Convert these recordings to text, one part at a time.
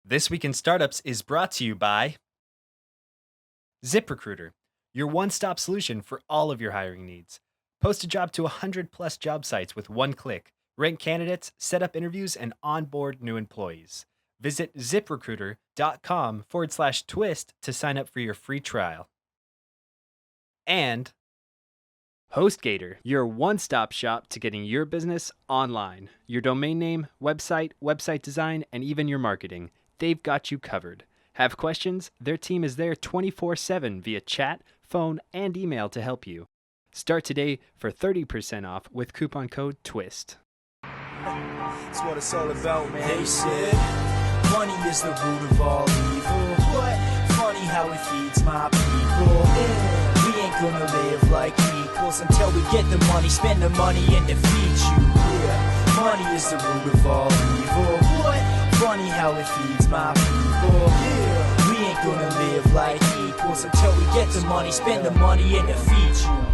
This Week in Startups is brought to you by ZipRecruiter, your one-stop solution for all of your hiring needs. Post a job to 100 plus job sites with one click. Rank candidates, set up interviews, and onboard new employees. Visit ziprecruiter.com/twist to sign up for your free trial. And HostGator, your one-stop shop to getting your business online. Your domain name, website design, and even your marketing. They've got you covered. Have questions? Their team is there 24/7 via chat, phone, and email to help you. Start today for 30% off with coupon code TWiST. That's what it's all about, man. They said money is the root of all evil. What? Funny how it feeds my people. We ain't gonna live like equals until we get the money, spend the money, and defeat you. Yeah. Money is the root of all evil. What? Funny how it feeds my people. Yeah. We ain't gonna live like equals until we get the money, spend the money, and defeat you.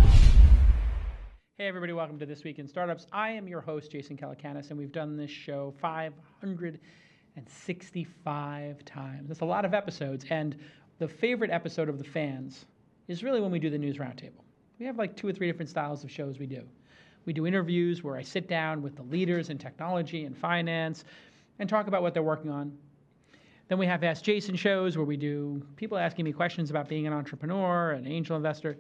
Hey everybody, welcome to This Week in Startups. I am your host, Jason Calacanis, and we've done this show 565 times. That's a lot of episodes, and the favorite episode of the fans is really when we do the News Roundtable. We have like 2 or 3 different styles of shows we do. We do interviews where I sit down with the leaders in technology and finance and talk about what they're working on. Then we have Ask Jason shows where we do people asking me questions about being an entrepreneur, an angel investor.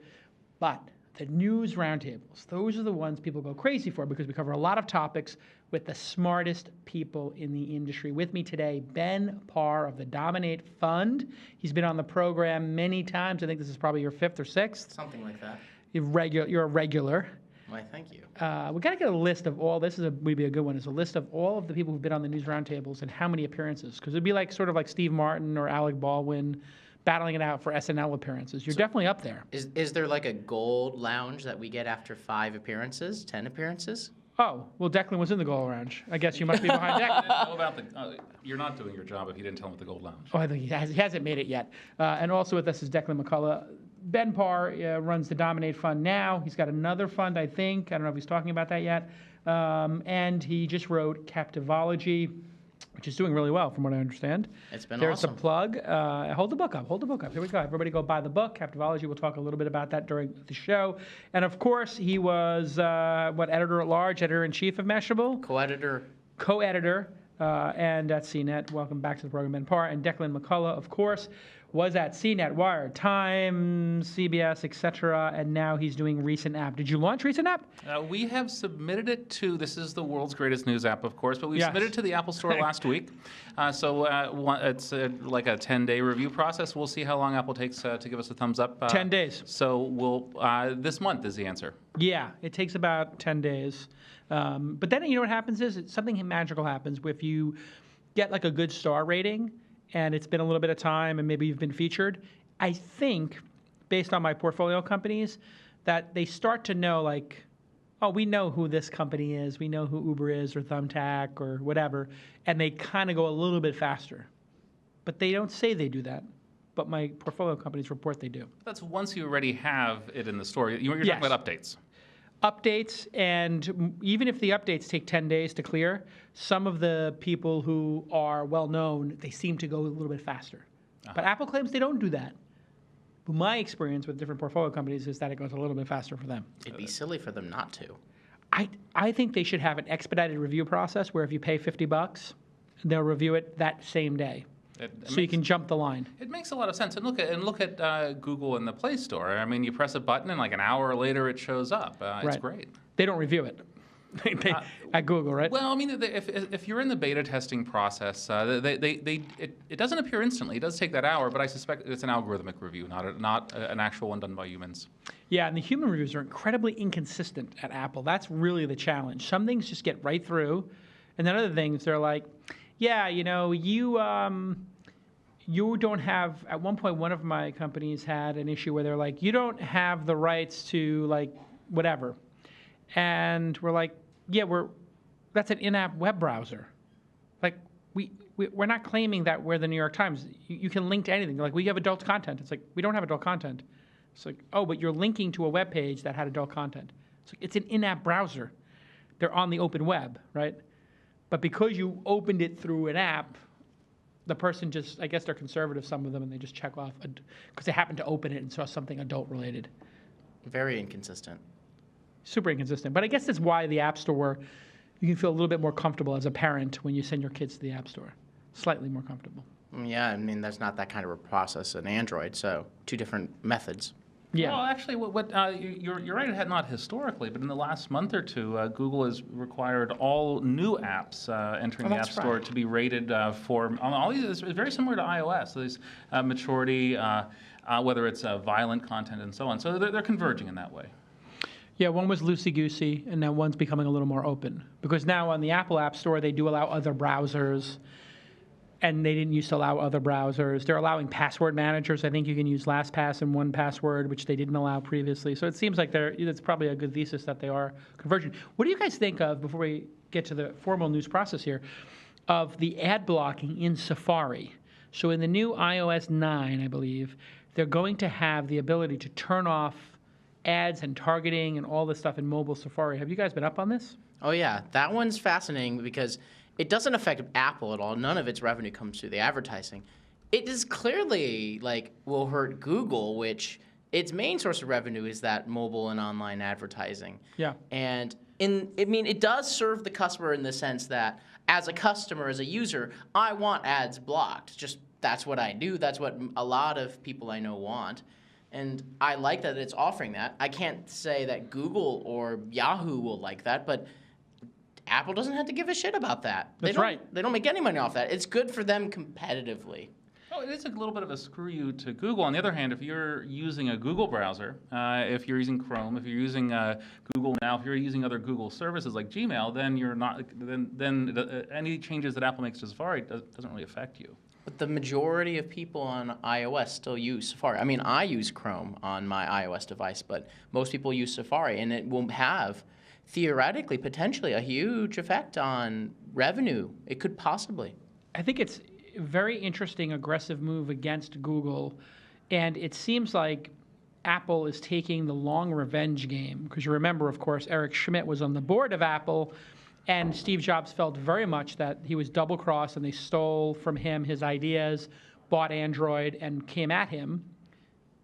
But the News Roundtables, those are the ones people go crazy for because we cover a lot of topics with the smartest people in the industry. With me today, Ben Parr of the Dominate Fund. He's been on the program many times. I think this is probably your 5th or 6th. Something like that. You're a regular. Why, thank you. We got to get a list of all. Would be a good one. Is a list of all of the people who've been on the News Roundtables and how many appearances. Because it'd be like sort of like Steve Martin or Alec Baldwin battling it out for SNL appearances. You're definitely up there. Is there like a gold lounge that we get after 5 appearances, 10 appearances? Oh, well, Declan was in the Gold Lounge. I guess you must be behind Declan. You're not doing your job if you didn't tell him at the Gold Lounge. Oh, I think he hasn't made it yet. And also with us is Declan McCullough. Ben Parr runs the Dominate Fund now. He's got another fund, I think. I don't know if he's talking about that yet. And he just wrote Captivology, which is doing really well from what I understand. It's been There's awesome. a plug. Hold the book up. Here we go. Everybody go buy the book, Captivology. We'll talk a little bit about that during the show. And, of course, he was, editor-at-large, editor-in-chief of Mashable? Co-editor, and at CNET. Welcome back to the program, Ben Parr. And Declan McCullough, of course, was at CNET, Wired, Time, CBS, etc., and now he's doing Recent App. Did you launch Recent App? We have submitted it to, this is the world's greatest news app, of course, but we Yes. submitted it to the Apple Store last week. It's like a 10-day review process. We'll see how long Apple takes to give us a thumbs up. 10 days. So this month is the answer. Yeah, it takes about 10 days. But then you know what happens is something magical happens if you get like a good star rating and it's been a little bit of time and maybe you've been featured. I think, based on my portfolio companies, that they start to know like, oh, we know who this company is. We know who Uber is or Thumbtack or whatever. And they kind of go a little bit faster. But they don't say they do that. But my portfolio companies report they do. That's once you already have it in the store. You're Yes. talking about updates. Updates, and even if the updates take 10 days to clear, some of the people who are well-known, they seem to go a little bit faster. But Apple claims they don't do that. But my experience with different portfolio companies is that it goes a little bit faster for them. It'd be silly for them not to. I think they should have an expedited review process where if you pay $50, they'll review it that same day. You can jump the line. It makes a lot of sense. And look at Google in the Play Store. I mean, you press a button and like an hour later it shows up. It's great. They don't review it. At Google, right? Well, I mean, if you're in the beta testing process, it doesn't appear instantly. It does take that hour, but I suspect it's an algorithmic review, not an actual one done by humans. Yeah, and the human reviews are incredibly inconsistent at Apple. That's really the challenge. Some things just get right through, and then other things they're like, yeah, you don't have. At one point, one of my companies had an issue where they're like, you don't have the rights to like whatever, and we're like, yeah, that's an in-app web browser. Like we're not claiming that we're the New York Times. You can link to anything. Like we have adult content. It's like we don't have adult content. It's like, oh, but you're linking to a web page that had adult content. It's like, it's an in-app browser. They're on the open web, right? But because you opened it through an app, the person just, I guess they're conservative, some of them, and they just check off because they happen to open it and saw something adult related. Very inconsistent. Super inconsistent. But I guess that's why the App Store, you can feel a little bit more comfortable as a parent when you send your kids to the App Store. Slightly more comfortable. Yeah, I mean, there's not that kind of a process in Android, so two different methods. Yeah. Well, actually, you're right. It had not historically, but in the last month or two, Google has required all new apps entering the App Store to be rated for all these. It's very similar to iOS. So there's maturity, whether it's violent content and so on. So they're converging in that way. Yeah, one was loosey-goosey, and now one's becoming a little more open. Because now on the Apple App Store, they do allow other browsers, and they didn't used to allow other browsers. They're allowing password managers. I think you can use LastPass and 1Password, which they didn't allow previously. So it seems like it's probably a good thesis that they are converging. What do you guys think of, before we get to the formal news process here, of the ad blocking in Safari? So in the new iOS 9, I believe, they're going to have the ability to turn off ads and targeting and all this stuff in mobile Safari. Have you guys been up on this? Oh, yeah. That one's fascinating because it doesn't affect Apple at all. None of its revenue comes through the advertising. It is clearly, will hurt Google, which its main source of revenue is that mobile and online advertising. Yeah. And, it does serve the customer in the sense that as a customer, as a user, I want ads blocked. Just that's what I do. That's what a lot of people I know want. And I like that it's offering that. I can't say that Google or Yahoo will like that, but Apple doesn't have to give a shit about that. That's right. They don't make any money off that. It's good for them competitively. Oh, it is a little bit of a screw you to Google. On the other hand, if you're using a Google browser, if you're using Chrome, if you're using Google Now, if you're using other Google services like Gmail, then you're not. Then any changes that Apple makes to Safari doesn't really affect you. But the majority of people on iOS still use Safari. I mean, I use Chrome on my iOS device, but most people use Safari, and it will have, theoretically, potentially, a huge effect on revenue. It could possibly. I think it's a very interesting, aggressive move against Google, and it seems like Apple is taking the long revenge game. Because you remember, of course, Eric Schmidt was on the board of Apple, and Steve Jobs felt very much that he was double-crossed and they stole from him his ideas, bought Android, and came at him.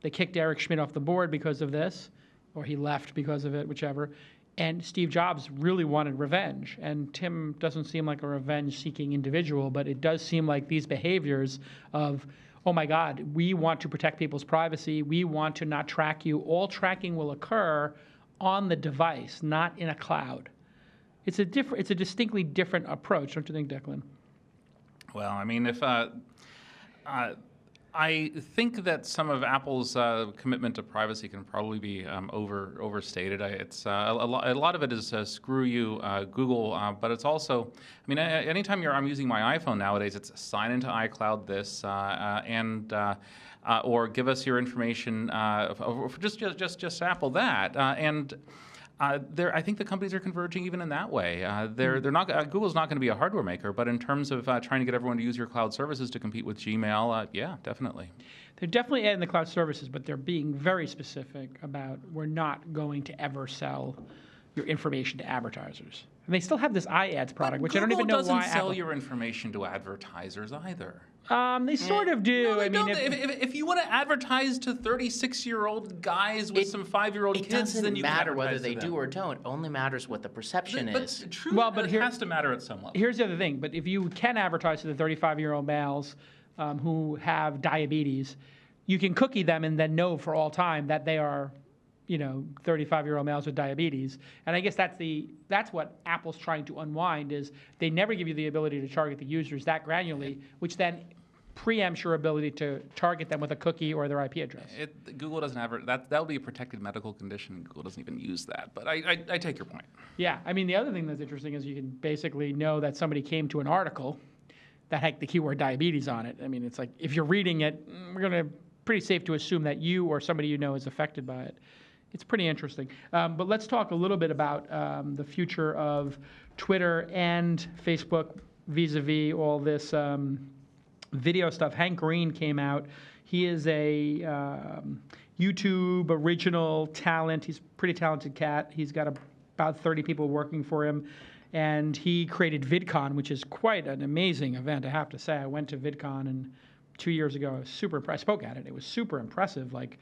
They kicked Eric Schmidt off the board because of this, or he left because of it, whichever. And Steve Jobs really wanted revenge. And Tim doesn't seem like a revenge-seeking individual, but it does seem like these behaviors of, oh my God, we want to protect people's privacy, we want to not track you. All tracking will occur on the device, not in a cloud. It's a distinctly different approach, don't you think, Declan? Well, I mean, if I think that some of Apple's commitment to privacy can probably be overstated. It's a lot of it is screw you, Google, but it's also, I mean, anytime I'm using my iPhone nowadays, it's sign into iCloud this or give us your information for just Apple that I think the companies are converging even in that way. They're not. Google's not going to be a hardware maker, but in terms of trying to get everyone to use your cloud services to compete with Gmail, yeah, definitely. They're definitely adding the cloud services, but they're being very specific about we're not going to ever sell your information to advertisers. And they still have this iAds product, which I don't even know why. Google doesn't sell your information to advertisers either. They sort of do. No, I mean, if you want to advertise to 36-year-old guys with some 5-year-old kids, then you it doesn't matter can whether advertise they to them. do or don't. It only matters what the perception is. But true, Well, but it has to matter at some level. here's the other thing. But if you can advertise to the 35-year-old males who have diabetes, you can cookie them and then know for all time that they are, 35-year-old males with diabetes. And I guess that's what Apple's trying to unwind is they never give you the ability to target the users that granularly, which then preempts your ability to target them with a cookie or their IP address. Google doesn't have that would be a protected medical condition. Google doesn't even use that. But I take your point. Yeah, I mean the other thing that's interesting is you can basically know that somebody came to an article that had the keyword diabetes on it. I mean it's like if you're reading it, we're going to pretty safe to assume that you or somebody you know is affected by it. It's pretty interesting. But let's talk a little bit about the future of Twitter and Facebook vis-a-vis all this video stuff. Hank Green came out. He is a YouTube original talent. He's a pretty talented cat. He's got about 30 people working for him. And he created VidCon, which is quite an amazing event, I have to say. I went to VidCon 2 years ago. I was super impressed. I spoke at it. It was super impressive, like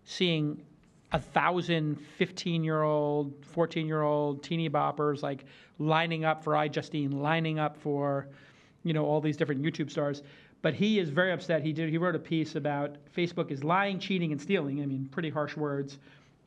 seeing 1,000 15-year-old, 14-year-old teeny boppers like lining up for iJustine, lining up for, all these different YouTube stars. But he is very upset. He wrote a piece about Facebook is lying, cheating, and stealing. I mean, pretty harsh words.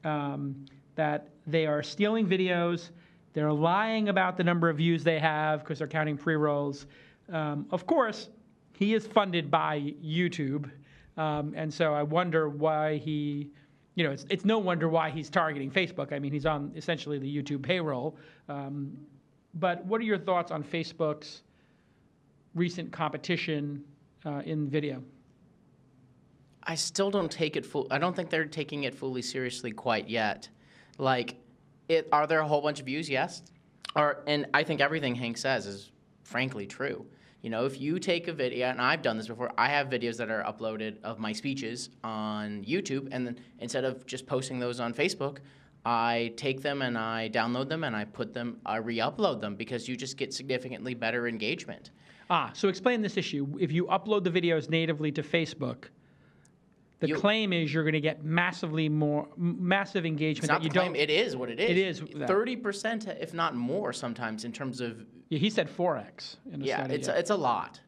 That they are stealing videos. They're lying about the number of views they have because they're counting pre-rolls. Of course, he is funded by YouTube. And so I wonder why he, it's no wonder why he's targeting Facebook. I mean, he's on essentially the YouTube payroll. But what are your thoughts on Facebook's recent competition in video? I still don't take it I don't think they're taking it fully seriously quite yet. Like, are there a whole bunch of views? Yes. And I think everything Hank says is frankly true. If you take a video, and I've done this before, I have videos that are uploaded of my speeches on YouTube, and then instead of just posting those on Facebook, I take them and I download them and I re-upload them because you just get significantly better engagement. So explain this issue. If you upload the videos natively to Facebook, the claim is you're going to get massive engagement. It's not the claim. It is what it is. It is 30%, if not more, sometimes in terms of. Yeah, he said 4x in a study. It's a lot.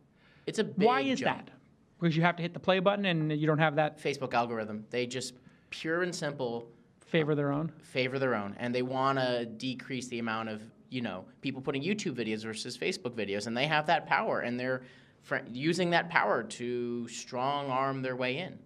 It's a big Why is jump. that? Because you have to hit the play button and you don't have that. Facebook algorithm. They just pure and simple favor their own. And they want to decrease the amount of people putting YouTube videos versus Facebook videos, and they have that power, and they're using that power to strong arm their way in.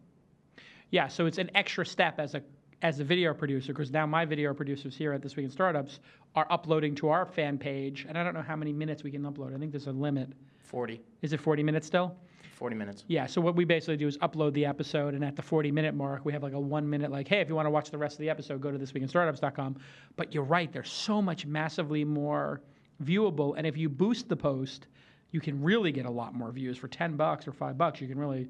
Yeah, so it's an extra step as a video producer, because now my video producers here at This Week in Startups are uploading to our fan page, and I don't know how many minutes we can upload. I think there's a limit. 40. Is it 40 minutes still? 40 minutes. Yeah, so what we basically do is upload the episode, and at the 40-minute mark, we have like a 1 minute, like, hey, if you want to watch the rest of the episode, go to thisweekinstartups.com. But you're right, there's so much massively more viewable, and if you boost the post, you can really get a lot more views. For $10 or $5, you can really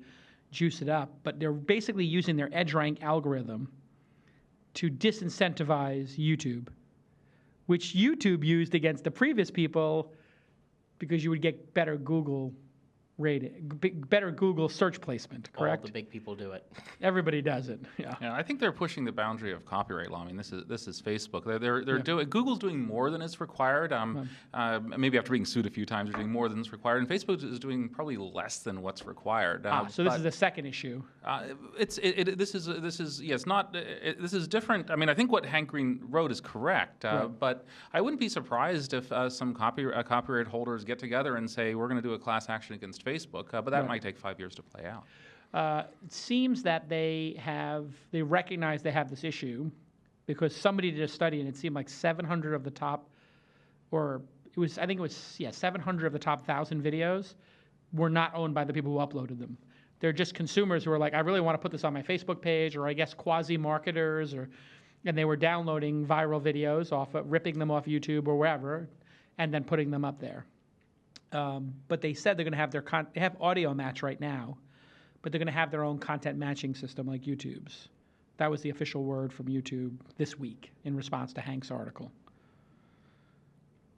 juice it up. But they're basically using their EdgeRank algorithm to disincentivize YouTube, which YouTube used against the previous people because you would get better Google rating, better Google search placement, correct? All the big people do it. Everybody does it. Yeah. Yeah, I think they're pushing the boundary of copyright law. I mean, this is Facebook. They're doing. Google's doing more than is required. Maybe after being sued a few times, they're doing more than is required, and Facebook is doing probably less than what's required. So this is the second issue. This is different. I mean, I think what Hank Green wrote is correct, but I wouldn't be surprised if some copyright holders get together and say we're going to do a class action against Facebook, but that might take 5 years to play out. It seems that they recognize they have this issue because somebody did a study and it seemed like 700 of the top, or it was 700 of the top 1,000 videos were not owned by the people who uploaded them. They're just consumers who are like, I really want to put this on my Facebook page, or I guess quasi-marketers, and they were downloading viral videos ripping them off YouTube or wherever, and then putting them up there. But they said they're going to have they have audio match right now, but they're going to have their own content matching system like YouTube's. That was the official word from YouTube this week in response to Hank's article.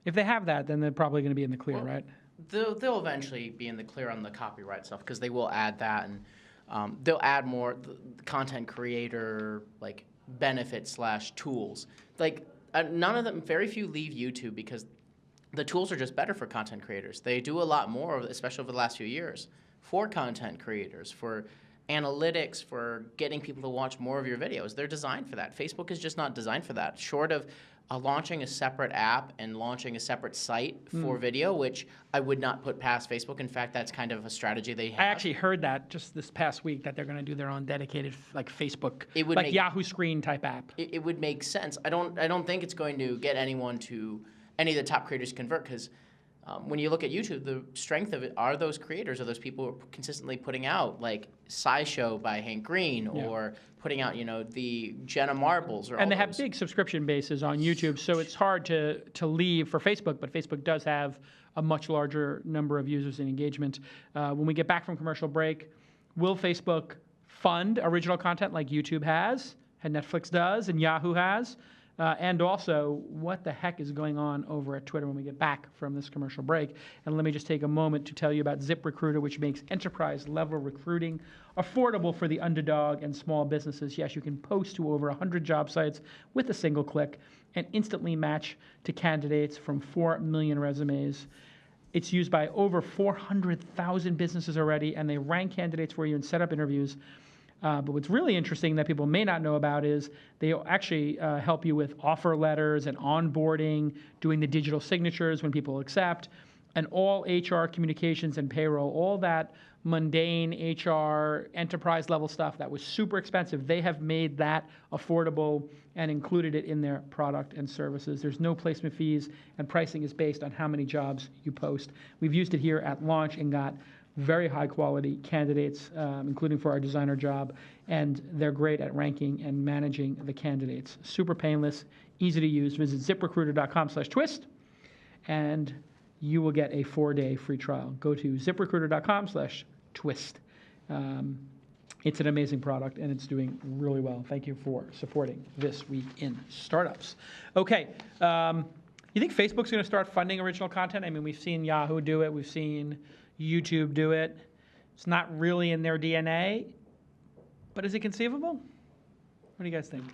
If they have that, then they're probably going to be in the clear, right? They'll eventually be in the clear on the copyright stuff because they will add that, and they'll add more content creator like benefits / tools. Like none of them, very few leave YouTube because the tools are just better for content creators. They do a lot more, especially over the last few years, for content creators, for analytics, for getting people to watch more of your videos. They're designed for that. Facebook is just not designed for that. Short of launching a separate app and launching a separate site for video, which I would not put past Facebook. In fact, that's kind of a strategy they have. I actually heard that just this past week, that they're going to do their own dedicated Facebook, Yahoo Screen type app. It would make sense. I don't think it's going to get any of the top creators convert, because when you look at YouTube, the strength of it are those creators, are those people who are consistently putting out like SciShow by Hank Green, or putting out the Jenna Marbles, and they have big subscription bases on YouTube, so it's hard to leave for Facebook, but Facebook does have a much larger number of users and engagement. When we get back from commercial break, will Facebook fund original content like YouTube has and Netflix does and Yahoo has? and also what the heck is going on over at Twitter when we get back from this commercial break. And let me just take a moment to tell you about ZipRecruiter, which makes enterprise-level recruiting affordable for the underdog and small businesses. Yes, you can post to over 100 job sites with a single click and instantly match to candidates from 4 million resumes. It's used by over 400,000 businesses already, and they rank candidates for you and set up interviews. But what's really interesting that people may not know about is they actually help you with offer letters and onboarding, doing the digital signatures when people accept, and all HR communications and payroll, all that mundane HR enterprise level stuff that was super expensive. They have made that affordable and included it in their product and services. There's no placement fees, and pricing is based on how many jobs you post. We've used it here at launch and got very high quality candidates, including for our designer job, and they're great at ranking and managing the candidates. Super painless, easy to use. Visit ZipRecruiter.com/twist, and you will get a 4-day free trial. Go to ZipRecruiter.com/twist. It's an amazing product, and it's doing really well. Thank you for supporting This Week in Startups. Okay, you think Facebook's going to start funding original content? I mean, we've seen Yahoo do it. We've seen YouTube do it. It's not really in their DNA, but is it conceivable? What do you guys think?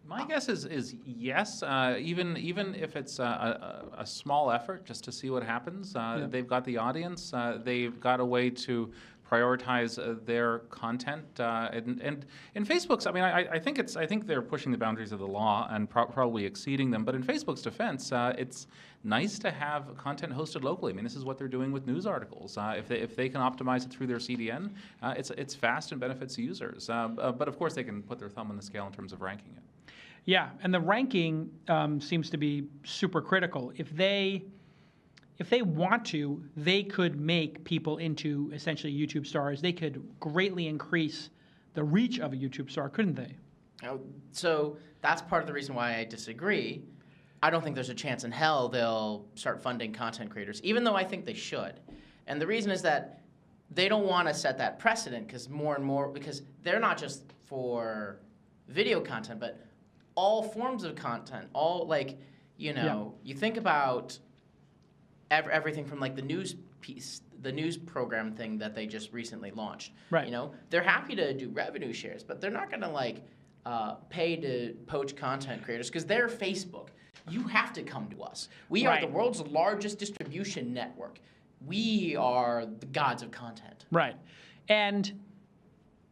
My guess is yes, even if it's a small effort just to see what happens. They've got the audience. They've got a way to prioritize their content. And in Facebook's, I mean, I think they're pushing the boundaries of the law and probably exceeding them. But in Facebook's defense, it's nice to have content hosted locally. I mean, this is what they're doing with news articles. If they can optimize it through their CDN, it's fast and benefits users. But of course, they can put their thumb on the scale in terms of ranking it. Yeah, and the ranking seems to be super critical. If they want to, they could make people into essentially YouTube stars. They could greatly increase the reach of a YouTube star, couldn't they? So that's part of the reason why I disagree. I don't think there's a chance in hell they'll start funding content creators, even though I think they should. And the reason is that they don't want to set that precedent because because they're not just for video content, but all forms of content, you think about everything from like the news piece, the news program thing that they just recently launched. Right. You know, they're happy to do revenue shares, but they're not going to pay to poach content creators because they're Facebook. You have to come to us. We are the world's largest distribution network. We are the gods of content. Right.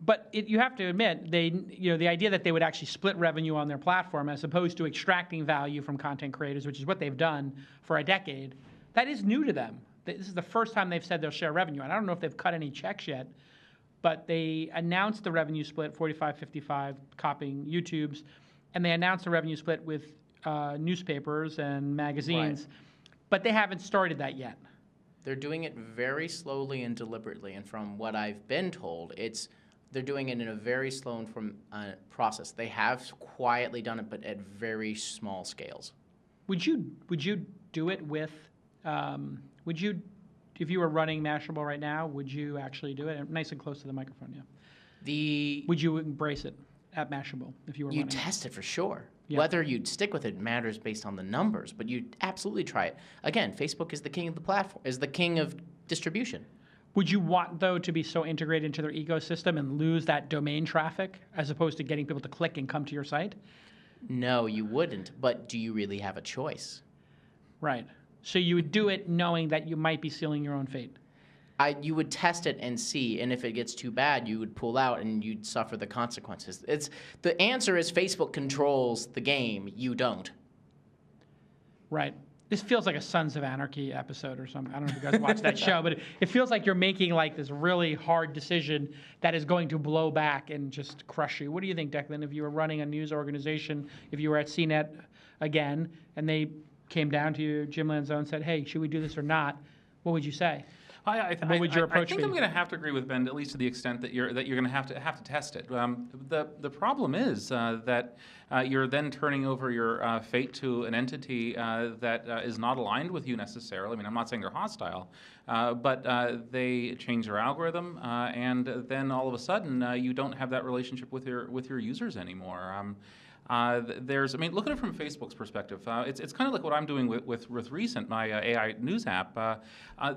But you have to admit, the idea that they would actually split revenue on their platform as opposed to extracting value from content creators, which is what they've done for a decade, that is new to them. This is the first time they've said they'll share revenue. And I don't know if they've cut any checks yet, but they announced the revenue split, 45-55, copying YouTube's, and they announced the revenue split with newspapers and magazines, but they haven't started that yet. They're doing it very slowly and deliberately, and from what I've been told, they're doing it in a very slow process. They have quietly done it, but at very small scales. Would you do it with? If you were running Mashable right now, would you actually do it? Nice and close to the microphone, yeah. Would you embrace it at Mashable if you were running? You test it for sure. Yeah. Whether you'd stick with it matters based on the numbers, but you'd absolutely try it. Again, Facebook is the king of the platform, is the king of distribution. Would you want, though, to be so integrated into their ecosystem and lose that domain traffic as opposed to getting people to click and come to your site? No, you wouldn't, but do you really have a choice? Right. So you would do it knowing that you might be sealing your own fate? You would test it and see, and if it gets too bad, you would pull out and you'd suffer the consequences. The answer is Facebook controls the game, you don't. Right. This feels like a Sons of Anarchy episode or something. I don't know if you guys watch that show, but it feels like you're making like this really hard decision that is going to blow back and just crush you. What do you think, Declan, if you were running a news organization, if you were at CNET again, and they came down to you, Jim Lanzone said, hey, should we do this or not? What would you say? What would your approach be? I think I'm going to have to agree with Ben, at least to the extent that you're going to have to test it. The problem is that you're then turning over your fate to an entity that is not aligned with you necessarily. I mean, I'm not saying they're hostile, but they change their algorithm, and then all of a sudden you don't have that relationship with your users anymore. Look at it from Facebook's perspective. It's kind of like what I'm doing with Recent, my AI news app.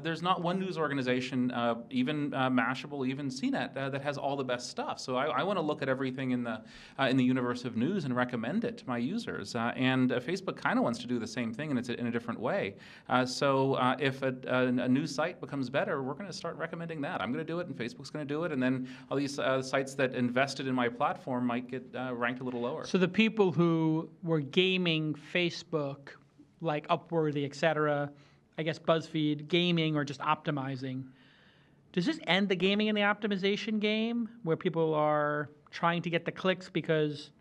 There's not one news organization, even Mashable, even CNET, that has all the best stuff. So I want to look at everything in the universe of news and recommend it to my users. And Facebook kind of wants to do the same thing, and it's in a different way. If a news site becomes better, we're going to start recommending that. I'm going to do it, and Facebook's going to do it, and then all these sites that invested in my platform might get ranked a little lower. So the people who were gaming Facebook, like Upworthy, et cetera, I guess BuzzFeed, gaming or just optimizing, does this end the gaming and the optimization game where people are trying to get the clicks because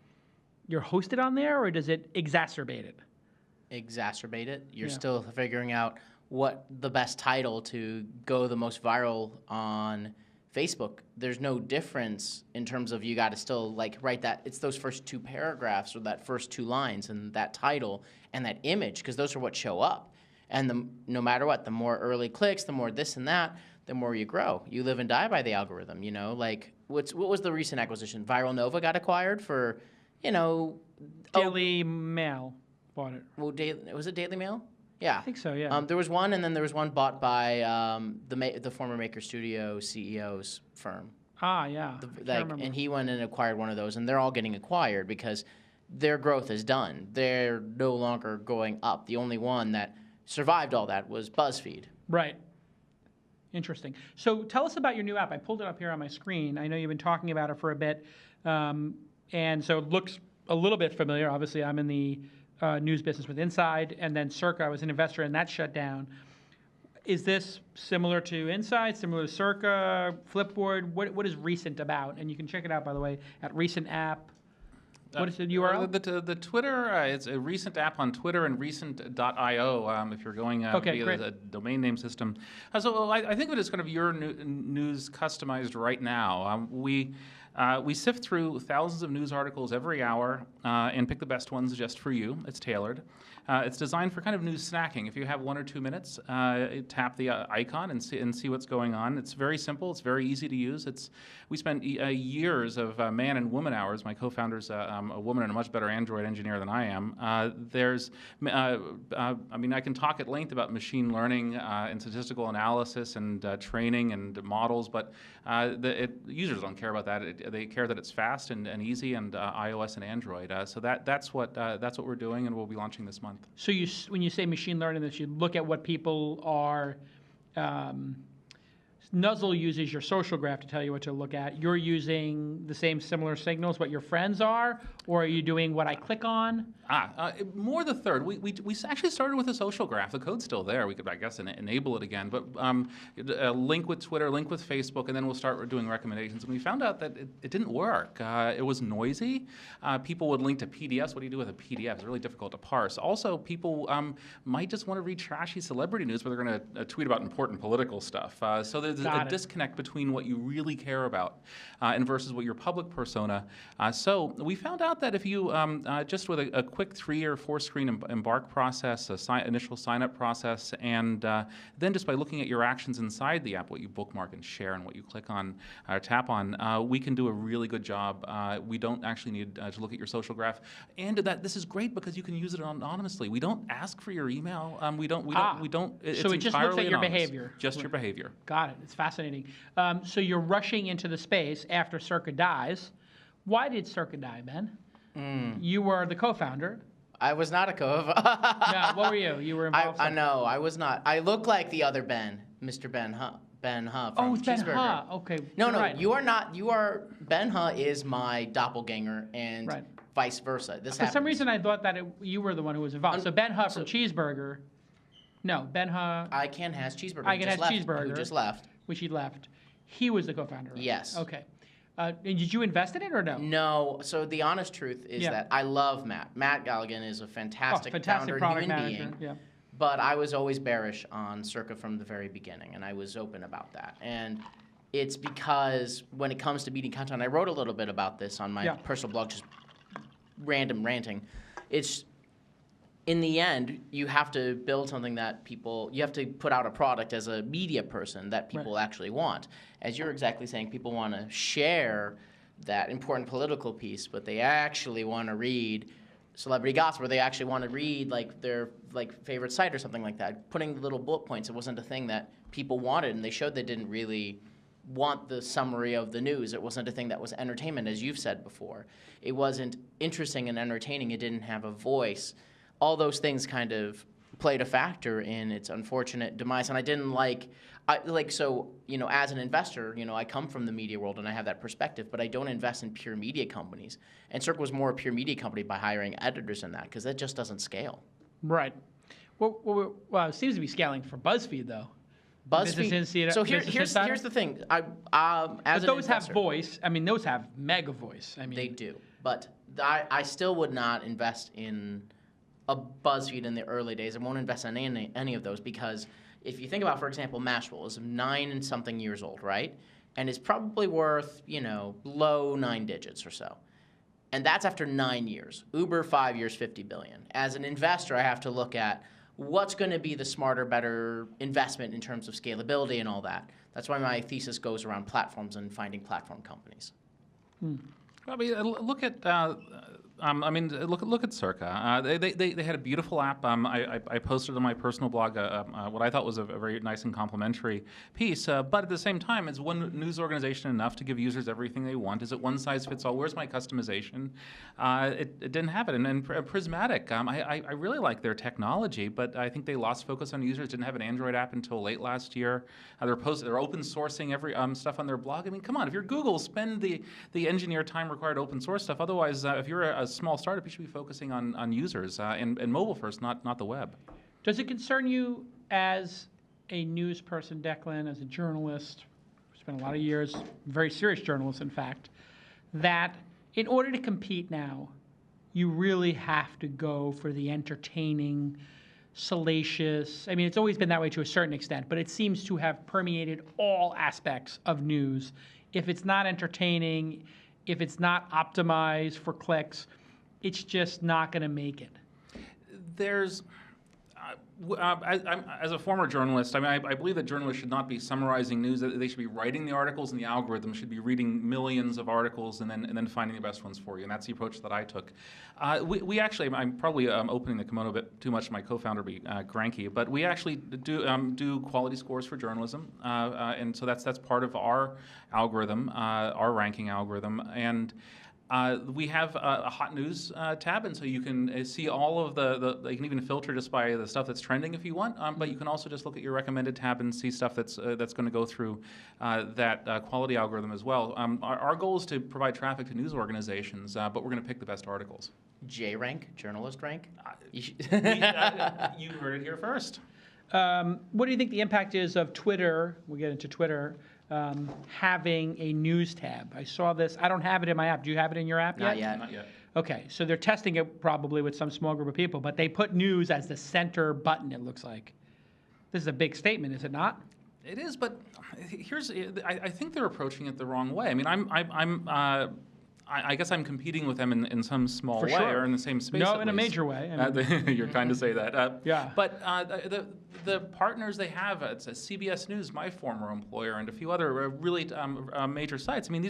you're hosted on there, or does it exacerbate it? Exacerbate it. You're still figuring out what the best title to go the most viral on Facebook. There's no difference in terms of you got to still write that. It's those first 2 paragraphs or that first 2 lines and that title and that image, because those are what show up. And no matter what, the more early clicks, the more this and that, the more you grow. You live and die by the algorithm. What was the recent acquisition? Viral Nova got acquired for, Daily Mail bought it. Well, was it Daily Mail? Yeah. I think so, yeah. There was one, and then there was one bought by the former Maker Studio CEO's firm. Ah, yeah. And he went and acquired one of those, and they're all getting acquired because their growth is done. They're no longer going up. The only one that survived all that was BuzzFeed. Right. Interesting. So tell us about your new app. I pulled it up here on my screen. I know you've been talking about it for a bit, and so it looks a little bit familiar. Obviously, I'm in the news business with Inside, and then Circa, I was an investor, and that shut down. Is this similar to Inside, similar to Circa, Flipboard? What is Recent about? And you can check it out, by the way, at Recent App. What is the URL? The Twitter, it's a Recent app on Twitter and recent.io if you're going via the domain name system. I think of it as kind of your news customized right now. We sift through thousands of news articles every hour and pick the best ones just for you. It's tailored. It's designed for kind of news snacking. If you have 1 or 2 minutes, tap the icon and see what's going on. It's very simple. It's very easy to use. We spent years of man and woman hours. My co-founder's a woman and a much better Android engineer than I am. I can talk at length about machine learning and statistical analysis and training and models, but users don't care about that. They care that it's fast and easy, and iOS and Android. So that's what we're doing, and we'll be launching this month. So when you say machine learning, that you look at what people are. Nuzzle uses your social graph to tell you what to look at. You're using the same similar signals what your friends are, or are you doing what I click on? More the third. We actually started with a social graph. The code's still there. We could, I guess, enable it again. But link with Twitter, link with Facebook, and then we'll start doing recommendations. And we found out that it didn't work. It was noisy. People would link to PDFs. What do you do with a PDF? It's really difficult to parse. Also, people might just want to read trashy celebrity news, but they're going to tweet about important political stuff. So there's a disconnect between what you really care about and versus what your public persona. So we found out that if you just with a quick 3 or 4 screen embark process, initial sign up process, and then just by looking at your actions inside the app, what you bookmark and share and what you click on or tap on, we can do a really good job. We don't actually need to look at your social graph, and this is great because you can use it anonymously. We don't ask for your email. We don't. So it just looks at your behavior. Just your behavior. Got it. It's fascinating. So you're rushing into the space after Circa dies. Why did Circa die, Ben? You were the co-founder. I was not a co-founder. No, what were you? You were involved. I know. I was not. I look like the other Ben, Mr. Ben Huh. Ben Huh from it's Ben Cheeseburger. Huh. Okay. No, right. you are not. You are Ben Huh is my doppelganger, and vice versa. For some reason, I thought that you were the one who was involved. So Ben Huh from Cheeseburger. No, Ben Huh. Ican has Cheeseburger. Cheeseburger. Who just left. Which he left. He was the co-founder. Right? Yes. Okay. And did you invest in it or no? No. So the honest truth is that I love Matt. Matt Galligan is a fantastic founder, human being. Yeah. But I was always bearish on Circa from the very beginning, and I was open about that. And it's because when it comes to meeting content, I wrote a little bit about this on my personal blog, just random ranting. It's in the end, you have to build something that you have to put out a product as a media person that people actually want. As you're exactly saying, people want to share that important political piece, but they actually want to read celebrity gossip, or they actually want to read like their favorite site or something like that. Putting the little bullet points, it wasn't a thing that people wanted, and they showed they didn't really want the summary of the news. It wasn't a thing that was entertainment, as you've said before. It wasn't interesting and entertaining. It didn't have a voice. All those things kind of played a factor in its unfortunate demise, and I didn't so, as an investor, I come from the media world and I have that perspective, but I don't invest in pure media companies. And Circle was more a pure media company by hiring editors in that, because that just doesn't scale. Right. Well, it seems to be scaling for BuzzFeed, though. BuzzFeed. So here's the thing. As those have voice. I mean, those have mega voice. I mean, they do. But I still would not invest in a BuzzFeed in the early days. I won't invest in any of those, because if you think about, for example, Mashable is 9 and something years old, right? And is probably worth, low 9 digits or so. And that's after 9 years. Uber, 5 years, $50 billion. As an investor, I have to look at what's going to be the smarter, better investment in terms of scalability and all that. That's why my thesis goes around platforms and finding platform companies. I mean, look at look at Circa. They had a beautiful app. I posted on my personal blog what I thought was a very nice and complimentary piece. But at the same time, is one news organization enough to give users everything they want? Is it one size fits all? Where's my customization? It didn't have it. And Prismatic, I really like their technology, but I think they lost focus on users. Didn't have an Android app until late last year. They're open sourcing every stuff on their blog. I mean, come on, if you're Google, spend the engineer time required to open source stuff. Otherwise, if you're a small startup, you should be focusing on users and mobile first, not the web. Does it concern you as a news person, Declan, as a journalist, spent a lot of years, very serious journalist, in fact, that in order to compete now, you really have to go for the entertaining, salacious. I mean, it's always been that way to a certain extent, but it seems to have permeated all aspects of news. If it's not entertaining, if it's not optimized for clicks, it's just not going to make it. There's, as a former journalist, I mean, I believe that journalists should not be summarizing news. They should be writing the articles, and the algorithm should be reading millions of articles and then finding the best ones for you. And that's the approach that I took. We actually, I'm probably opening the kimono a bit too much to my co-founder, be cranky, but we actually do quality scores for journalism, and so that's part of our algorithm, our ranking algorithm, and. We have a hot news tab, and so you can see all of you can even filter just by the stuff that's trending if you want, but you can also just look at your recommended tab and see stuff that's going to go through that quality algorithm as well. Our goal is to provide traffic to news organizations, but we're going to pick the best articles. J rank, journalist rank? You heard it here first. What do you think the impact is of Twitter? We'll get into Twitter. Having a news tab. I saw this. I don't have it in my app. Do you have it in your app yet? Not yet. Okay, so they're testing it probably with some small group of people, but they put news as the center button, it looks like. This is a big statement, is it not? It is, but I think they're approaching it the wrong way. I mean, I guess I'm competing with them in some small way, or in the same space. No, in a major way. I mean, you're kind to say that. Yeah. But the partners they have, it's CBS News, my former employer, and a few other really major sites. I mean,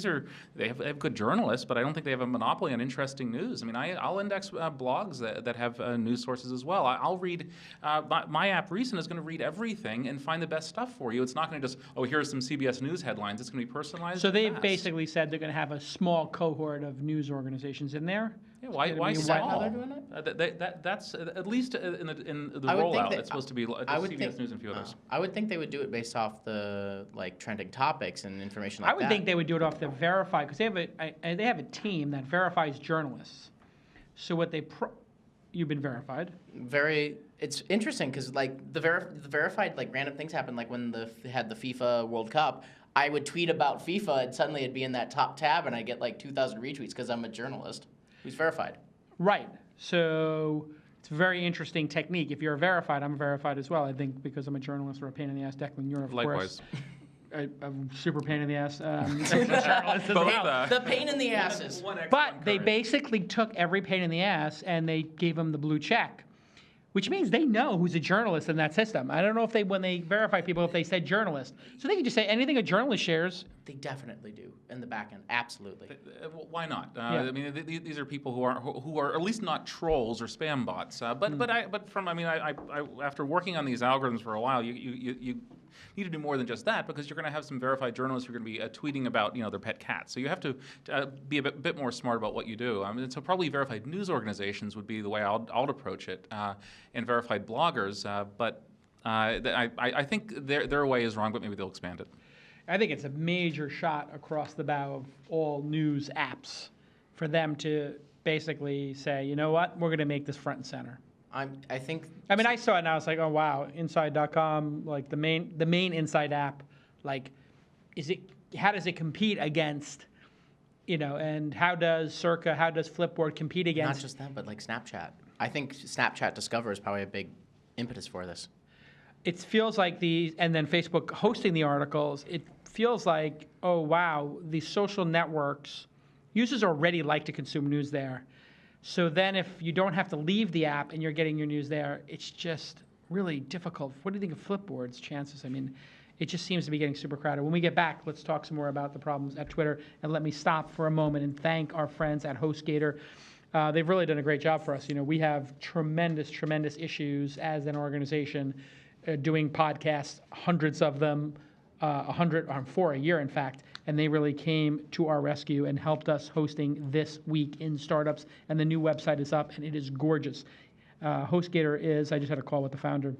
they have good journalists, but I don't think they have a monopoly on interesting news. I mean, I'll index blogs that have news sources as well. I'll read. My app Recent is going to read everything and find the best stuff for you. It's not going to just, here's some CBS News headlines. It's going to be personalized. So they've basically said they're going to have a small cohort of news organizations in there. Yeah, why small? How they're doing it? That's at least in the rollout. It's supposed to be CBS News and a few others. I would think they would do it based off the trending topics and information like that. I would think they would do it off the verified, because they have a team that verifies journalists. So what you've been verified. It's interesting because the verified random things happen, like when they had the FIFA World Cup. I would tweet about FIFA and suddenly it'd be in that top tab and I get 2,000 retweets because I'm a journalist who's verified. Right. So it's a very interesting technique. If you're verified, I'm verified as well. I think because I'm a journalist or a pain in the ass. Declan, you're of Likewise. course. I'm super pain in the ass. Journalist as well. The pain in the asses. But they basically took every pain in the ass and they gave them the blue check. which means they know who's a journalist in that system. I don't know if when they verify people, if they said journalist. So they can just say anything a journalist shares. They definitely do in the back end. Absolutely. Why not? Yeah. I mean, these are people who are at least not trolls or spam bots. But after working on these algorithms for a while, you need to do more than just that, because you're going to have some verified journalists who are going to be tweeting about their pet cats. So you have to be a bit more smart about what you do. So probably verified news organizations would be the way I'll approach it, and verified bloggers. But I think their way is wrong, but maybe they'll expand it. I think it's a major shot across the bow of all news apps for them to basically say, you know what, we're going to make this front and center. I saw it and I was like, oh wow, Inside.com, like the main Inside app, like, how does it compete against, and how does Flipboard compete against? Not just that, but like Snapchat. I think Snapchat Discover is probably a big impetus for this. It feels like and then Facebook hosting the articles, it feels like, oh wow, these social networks, users already like to consume news there. So then if you don't have to leave the app and you're getting your news there, it's just really difficult. What do you think of Flipboard's chances? I mean, it just seems to be getting super crowded. When we get back, let's talk some more about the problems at Twitter. And let me stop for a moment and thank our friends at HostGator. They've really done a great job for us. We have tremendous issues as an organization, doing podcasts, hundreds of them, 4 a year, in fact. And they really came to our rescue and helped us hosting This Week in Startups. And the new website is up, and it is gorgeous. HostGator I just had a call with the founder,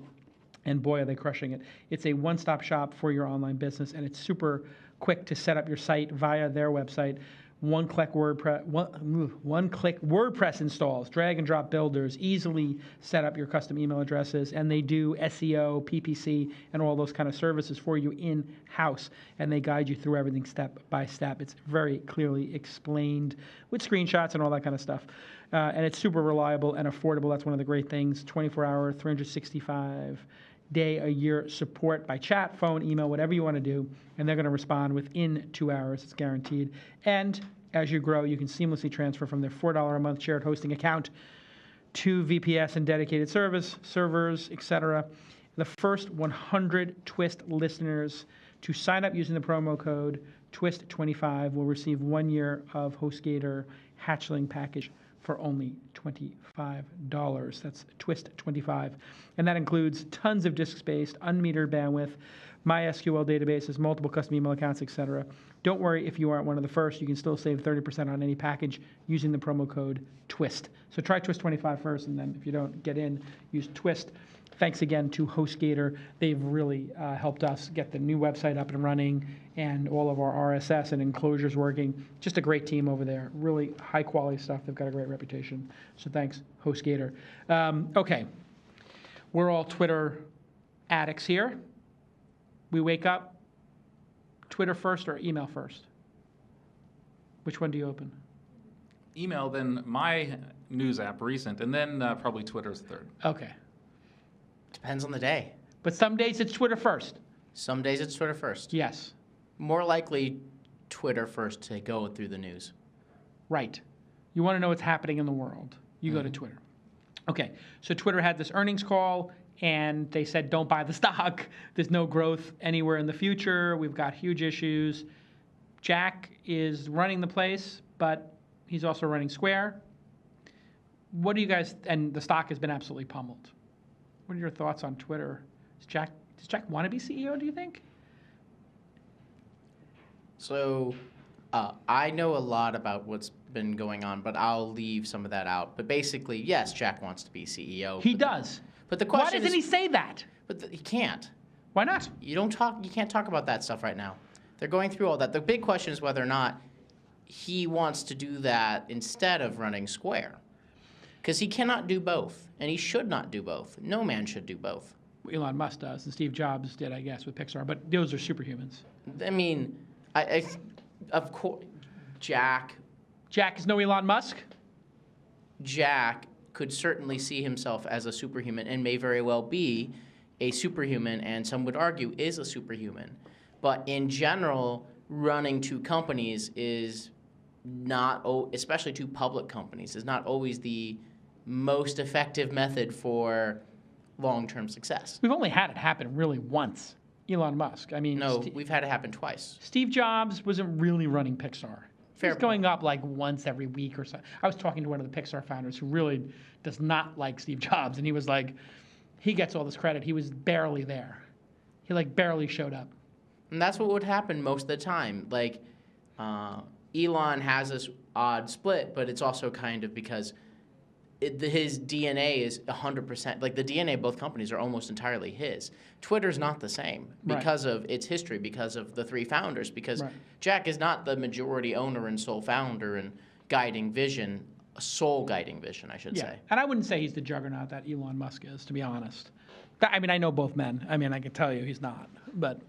and boy, are they crushing it. It's a one-stop shop for your online business, and it's super quick to set up your site via their website. One-click WordPress installs, drag-and-drop builders, easily set up your custom email addresses, and they do SEO, PPC, and all those kind of services for you in-house, and they guide you through everything step by step. It's very clearly explained with screenshots and all that kind of stuff, and it's super reliable and affordable. That's one of the great things. 24-hour, 365-day-a-year support by chat, phone, email, whatever you want to do, and they're going to respond within 2 hours. It's guaranteed. And as you grow, you can seamlessly transfer from their $4 a month shared hosting account to VPS and dedicated servers, etc. The first 100 TWiST listeners to sign up using the promo code TWiST25 will receive 1 year of HostGator Hatchling package for only $25. That's TWiST25. And that includes tons of disk space, unmetered bandwidth, MySQL databases, multiple custom email accounts, etc. Don't worry if you aren't one of the first. You can still save 30% on any package using the promo code TWiST. So try TWiST25 first, and then if you don't get in, use TWiST. Thanks again to HostGator. They've really helped us get the new website up and running and all of our RSS and enclosures working. Just a great team over there. Really high-quality stuff. They've got a great reputation. So thanks, HostGator. Okay. We're all Twitter addicts here. We wake up, Twitter first or email first? Which one do you open? Email, then my news app, Recent, and then probably Twitter's third. Okay. Depends on the day. But some days it's Twitter first. Some days it's Twitter first. Yes. More likely Twitter first to go through the news. Right. You want to know what's happening in the world. You go to Twitter. Okay. So Twitter had this earnings call, and they said, don't buy the stock. There's no growth anywhere in the future. We've got huge issues. Jack is running the place, but he's also running Square. What do you guys, and the stock has been absolutely pummeled. What are your thoughts on Twitter? Does Jack want to be CEO, do you think? So I know a lot about what's been going on, but I'll leave some of that out. But basically, yes, Jack wants to be CEO. He does. But the question Why doesn't he say that? But he can't. Why not? You can't talk about that stuff right now. They're going through all that. The big question is whether or not he wants to do that instead of running Square. Because he cannot do both, and he should not do both. No man should do both. Elon Musk does, and Steve Jobs did, I guess, with Pixar. But those are superhumans. I mean, of course, Jack is no Elon Musk? Jack could certainly see himself as a superhuman and may very well be a superhuman, and some would argue is a superhuman. But in general, running two companies is not, especially two public companies, is not always the most effective method for long-term success. We've only had it happen really once. Elon Musk. I mean, No, we've had it happen twice. Steve Jobs wasn't really running Pixar. Fair He's going up like once every week or so. I was talking to one of the Pixar founders who really does not like Steve Jobs, and he was like, he gets all this credit. He was barely there. He like barely showed up. And that's what would happen most of the time. Like, Elon has this odd split, but it's also kind of because his DNA is 100%. Like, the DNA of both companies are almost entirely his. Twitter's not the same because of its history, because of the three founders, because Jack is not the majority owner and sole founder and guiding vision, sole guiding vision, I should say. And I wouldn't say he's the juggernaut that Elon Musk is, to be honest. I mean, I know both men. I mean, I can tell you he's not, but...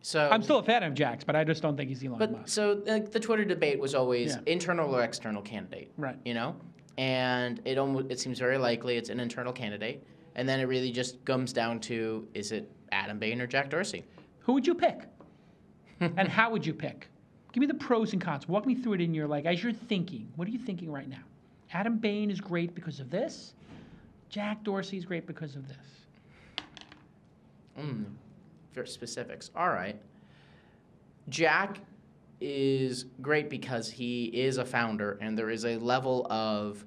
So I'm still a fan of Jack's, but I just don't think he's Elon Musk. So the Twitter debate was always internal or external candidate, right? You know, and it seems very likely it's an internal candidate, and then it really just comes down to, is it Adam Bain or Jack Dorsey? Who would you pick, and how would you pick? Give me the pros and cons. Walk me through it in your, like, as you're thinking. What are you thinking right now? Adam Bain is great because of this. Jack Dorsey is great because of this. For specifics. All right. Jack is great because he is a founder, and there is a level of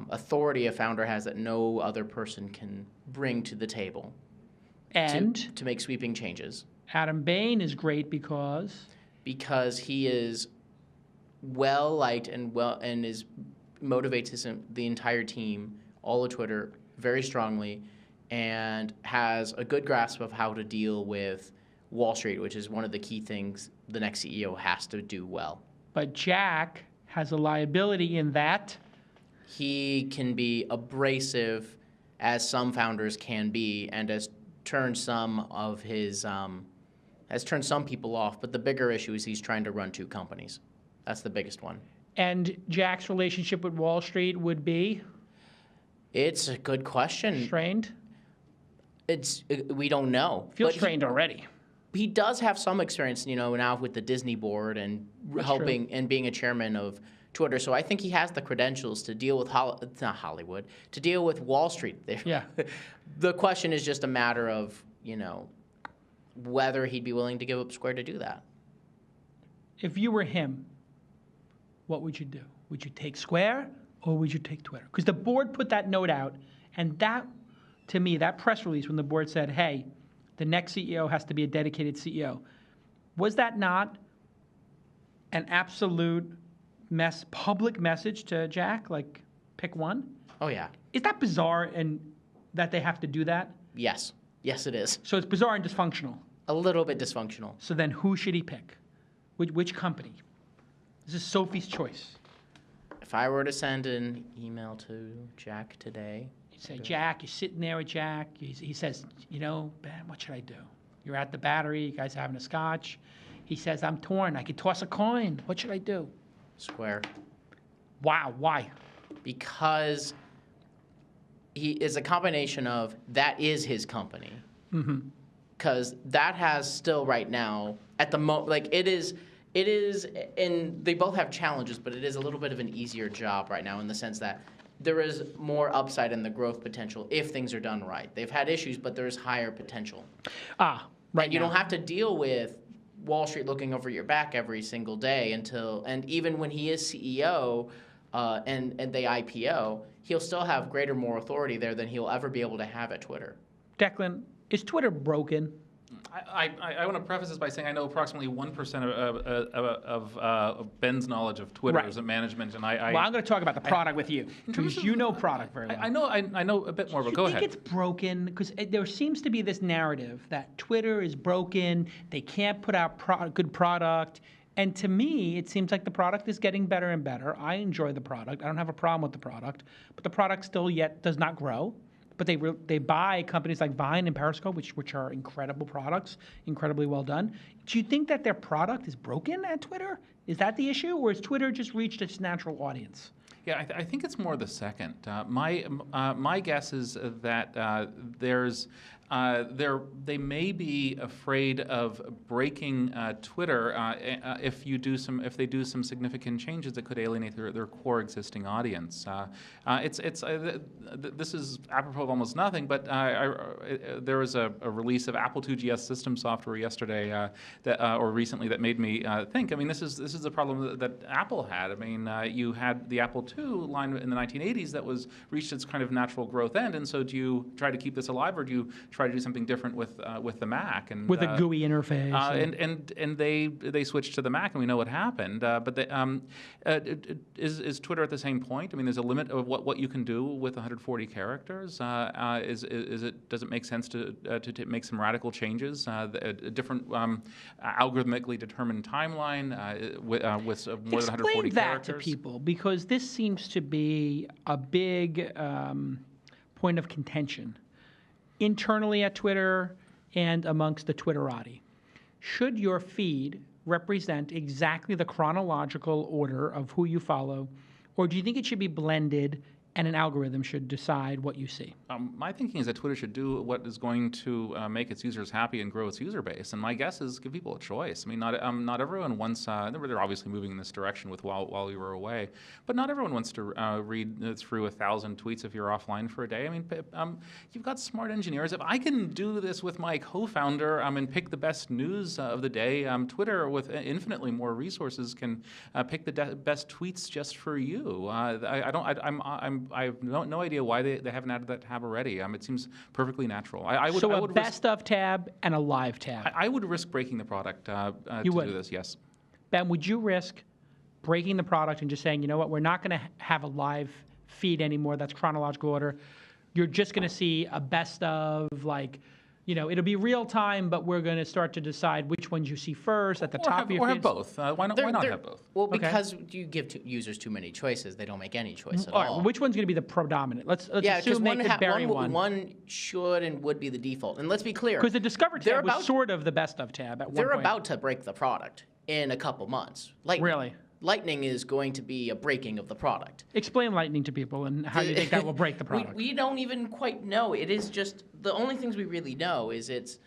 authority a founder has that no other person can bring to the table. And to make sweeping changes. Adam Bain is great because he is well liked and motivates the entire team, all of Twitter, very strongly, and has a good grasp of how to deal with Wall Street, which is one of the key things the next CEO has to do well. But Jack has a liability in that he can be abrasive, as some founders can be, and has turned some people off. But the bigger issue is he's trying to run two companies. That's the biggest one. And Jack's relationship with Wall Street would be? It's a good question. Strained? We don't know. Feels strained already. He does have some experience, now with the Disney board and helping and being a chairman of Twitter. So I think he has the credentials to deal with Hollywood, to deal with Wall Street. Yeah. The question is just a matter of, whether he'd be willing to give up Square to do that. If you were him, what would you do? Would you take Square or would you take Twitter? Because the board put that note out, and that, to me, that press release when the board said, hey, the next CEO has to be a dedicated CEO, was that not an absolute public message to Jack, like, pick one? Oh, yeah. Is that bizarre and that they have to do that? Yes. Yes, it is. So it's bizarre and dysfunctional. A little bit dysfunctional. So then who should he pick? Which company? This is Sophie's choice. If I were to send an email to Jack today... You say, Jack, you're sitting there with Jack. He says, Ben, what should I do? You're at the Battery. You guys are having a scotch. He says, I'm torn. I could toss a coin. What should I do? Square. Wow. Why? Because he is a combination of that is his company. Because that has still right now, at the moment, like it is, and they both have challenges, but it is a little bit of an easier job right now in the sense that there is more upside in the growth potential if things are done right. They've had issues, but there is higher potential. Right. And you don't have to deal with Wall Street looking over your back every single day and even when he is CEO and they IPO, he'll still have greater moral authority there than he'll ever be able to have at Twitter. Declan, is Twitter broken? I want to preface this by saying I know approximately 1% of Ben's knowledge of Twitter as a management, and Well, I'm going to talk about the product with you because you know product very well. I know a bit more, but go ahead. I think it's broken because there seems to be this narrative that Twitter is broken. They can't put out good product. And to me, it seems like the product is getting better and better. I enjoy the product. I don't have a problem with the product, but the product still yet does not grow. But they buy companies like Vine and Periscope, which are incredible products, incredibly well done. Do you think that their product is broken at Twitter? Is that the issue, or has Twitter just reached its natural audience? Yeah, I think it's more the second. My guess is that there's They may be afraid of breaking Twitter if they do some significant changes that could alienate their core existing audience. This is apropos of almost nothing, but there was a release of Apple IIgs system software yesterday or recently that made me think. I mean, this is the problem that Apple had. I mean, you had the Apple II line in the 1980s that was reached its kind of natural growth end, and so do you try to keep this alive, or do you try to do something different with the Mac and with a GUI interface? And they switched to the Mac, and we know what happened. Is Twitter at the same point? I mean, there's a limit of what you can do with 140 characters. Does it make sense to make some radical changes? A different algorithmically determined timeline with more than 140 characters. Explain that characters? to people, because this seems to be a big point of contention internally at Twitter and amongst the Twitterati. Should your feed represent exactly the chronological order of who you follow, or do you think it should be blended and an algorithm should decide what you see? My thinking is that Twitter should do what is going to make its users happy and grow its user base. And my guess is give people a choice. I mean, not everyone wants. They're obviously moving in this direction with while we were away, but not everyone wants to read through 1,000 tweets if you're offline for a day. I mean, you've got smart engineers. If I can do this with my co-founder and pick the best news of the day, Twitter with infinitely more resources can pick the best tweets just for you. I have no idea why they haven't added that tab already. It seems perfectly natural. I would best of tab and a live tab. I would risk breaking the product to do this, yes. Ben, would you risk breaking the product and just saying, you know what, we're not going to have a live feed anymore that's chronological order. You're just going to see a best of, like, it'll be real time, but we're going to start to decide which ones you see first at the top of your feed. Or have both. Why not have both? Well, because you give users too many choices, they don't make any choice at all. All right, well, which one's going to be the predominant? Let's assume they could bury one. One should and would be the default. And let's be clear. Because the Discover tab was sort of the best of tab at one point. They're about to break the product in a couple months. Really? Lightning is going to be a breaking of the product. Explain Lightning to people and how you think that will break the product. We don't even quite know. It is just, the only things we really know is it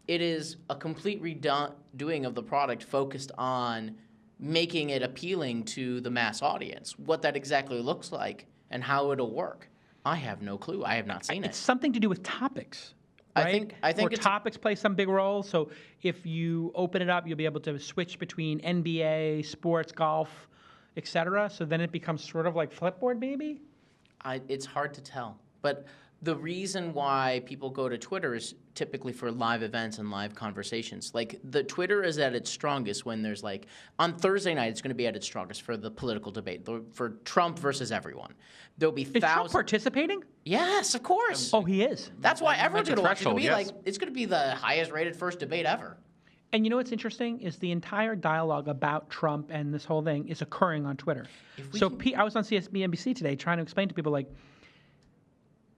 is a complete redoing of the product focused on making it appealing to the mass audience. What that exactly looks like and how it'll work, I have no clue. I have not seen it. It's something to do with topics. Right? I think topics play some big role. So if you open it up, you'll be able to switch between NBA, sports, golf, etc. So then it becomes sort of like Flipboard, maybe? It's hard to tell. But the reason why people go to Twitter is typically for live events and live conversations. Like, the Twitter is at its strongest when there's, like, on Thursday night, it's going to be at its strongest for the political debate, for Trump versus everyone. There'll be thousands. Is Trump participating? Yes, of course. Oh, he is. That's why everyone's going to watch it. It's going to be the highest rated first debate ever. And you know what's interesting is the entire dialogue about Trump and this whole thing is occurring on Twitter. I was on CNBC today trying to explain to people, like,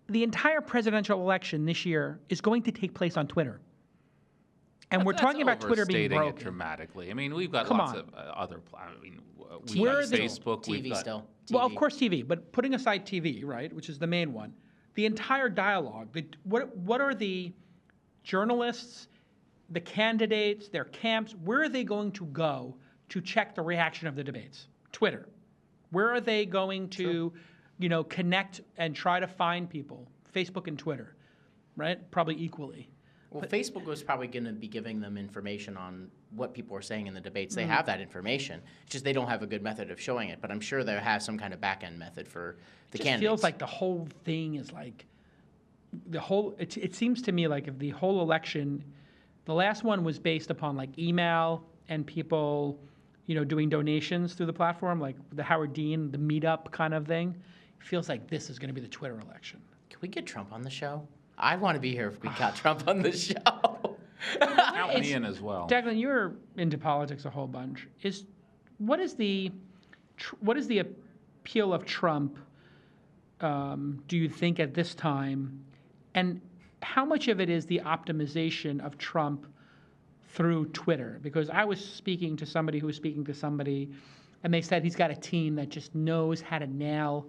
the entire presidential election this year is going to take place on Twitter. And we're talking about Twitter being broken. It dramatically. I mean, we've got lots of other. We've got Facebook. TV still. TV. Well, of course, TV. But putting aside TV, right, which is the main one, the entire dialogue. What are the journalists, the candidates, their camps? Where are they going to go to check the reaction of the debates? Twitter. Where are they going to, connect and try to find people? Facebook and Twitter, right? Probably equally. Well, Facebook was probably going to be giving them information on what people are saying in the debates. They have that information. It's just they don't have a good method of showing it. But I'm sure they have some kind of back-end method for the candidates. It feels like the whole thing is like it seems to me like if the whole election, the last one was based upon like email and people, doing donations through the platform, like the Howard Dean, the meetup kind of thing. It feels like this is going to be the Twitter election. Can we get Trump on the show? I'd want to be here if we got Trump on the show. Count me in as well. Declan, you're into politics a whole bunch. What is the appeal of Trump, do you think, at this time? And how much of it is the optimization of Trump through Twitter? Because I was speaking to somebody who was speaking to somebody, and they said he's got a team that just knows how to nail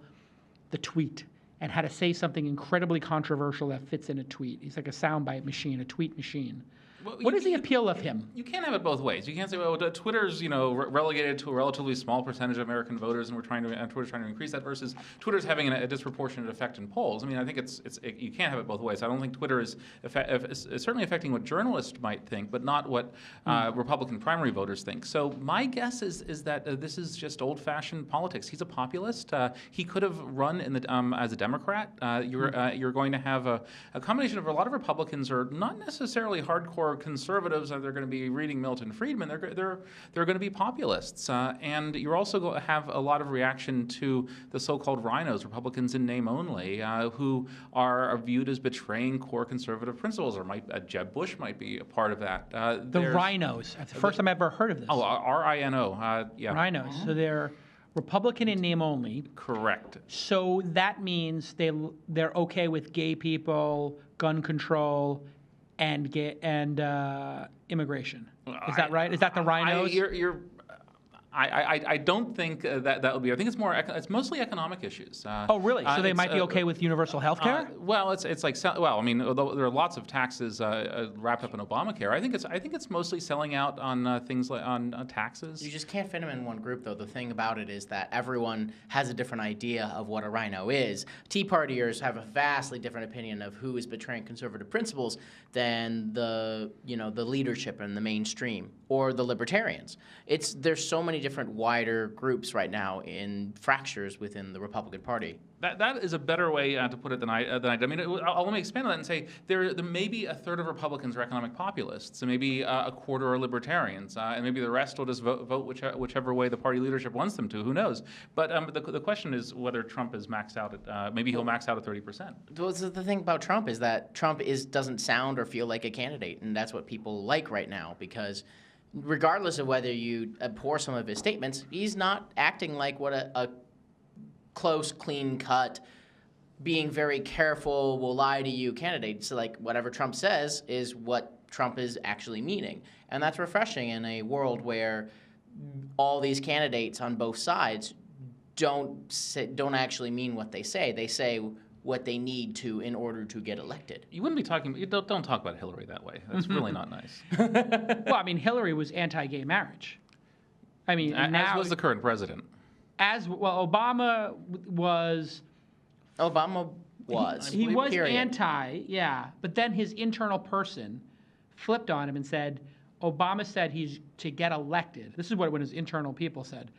the tweet and how to say something incredibly controversial that fits in a tweet. He's like a soundbite machine, a tweet machine. Well, What is the appeal of him? You can't have it both ways. You can't say, well, Twitter's relegated to a relatively small percentage of American voters, and Twitter's trying to increase that, versus Twitter's having a disproportionate effect in polls. I mean, I think you can't have it both ways. I don't think Twitter is certainly affecting what journalists might think, but not what Republican primary voters think. So my guess is that this is just old-fashioned politics. He's a populist. He could have run as a Democrat. You're going to have a combination of a lot of Republicans are not necessarily hardcore conservatives. They're going to be reading Milton Friedman. They're going to be populists, and you're also going to have a lot of reaction to the so-called rhinos, Republicans in name only, who are viewed as betraying core conservative principles. Or Jeb Bush might be a part of that. The rhinos. That's the first time I've ever heard of this. Oh, RINO. Yeah. Rhinos. So they're Republican in name only. Correct. So that means they're okay with gay people, gun control, and immigration. Is that right? Is that the rhinos? I don't think that would be. I think it's mostly economic issues. Oh, really? So they might be okay with universal health care? Well, it's like I mean, although there are lots of taxes wrapped up in Obamacare, I think it's mostly selling out on things like on taxes. You just can't fit them in one group, though. The thing about it is that everyone has a different idea of what a rhino is. Tea Partiers have a vastly different opinion of who is betraying conservative principles than the leadership and the mainstream or the libertarians. There's so many different wider groups right now in fractures within the Republican Party. That is a better way to put it than I mean, let me expand on that and say there may be a third of Republicans are economic populists, and maybe a quarter are libertarians, and maybe the rest will just vote whichever way the party leadership wants them to. Who knows? But the question is whether Trump is maxed out at maybe he'll max out at 30%. Well, so the thing about Trump is that Trump doesn't sound or feel like a candidate, and that's what people like right now, because regardless of whether you abhor some of his statements, he's not acting like what a close, clean-cut, being very careful, will lie to you candidate. So, like, whatever Trump says is what Trump is actually meaning. And that's refreshing in a world where all these candidates on both sides don't actually mean what they say. They say what they need to in order to get elected. You wouldn't be talking. Don't talk about Hillary that way. That's really not nice. Well, I mean, Hillary was anti-gay marriage. I mean, as was the current president. Obama was. He was period. anti, yeah. But then his internal person flipped on him and said, Obama said he's to get elected. This is what his internal people said.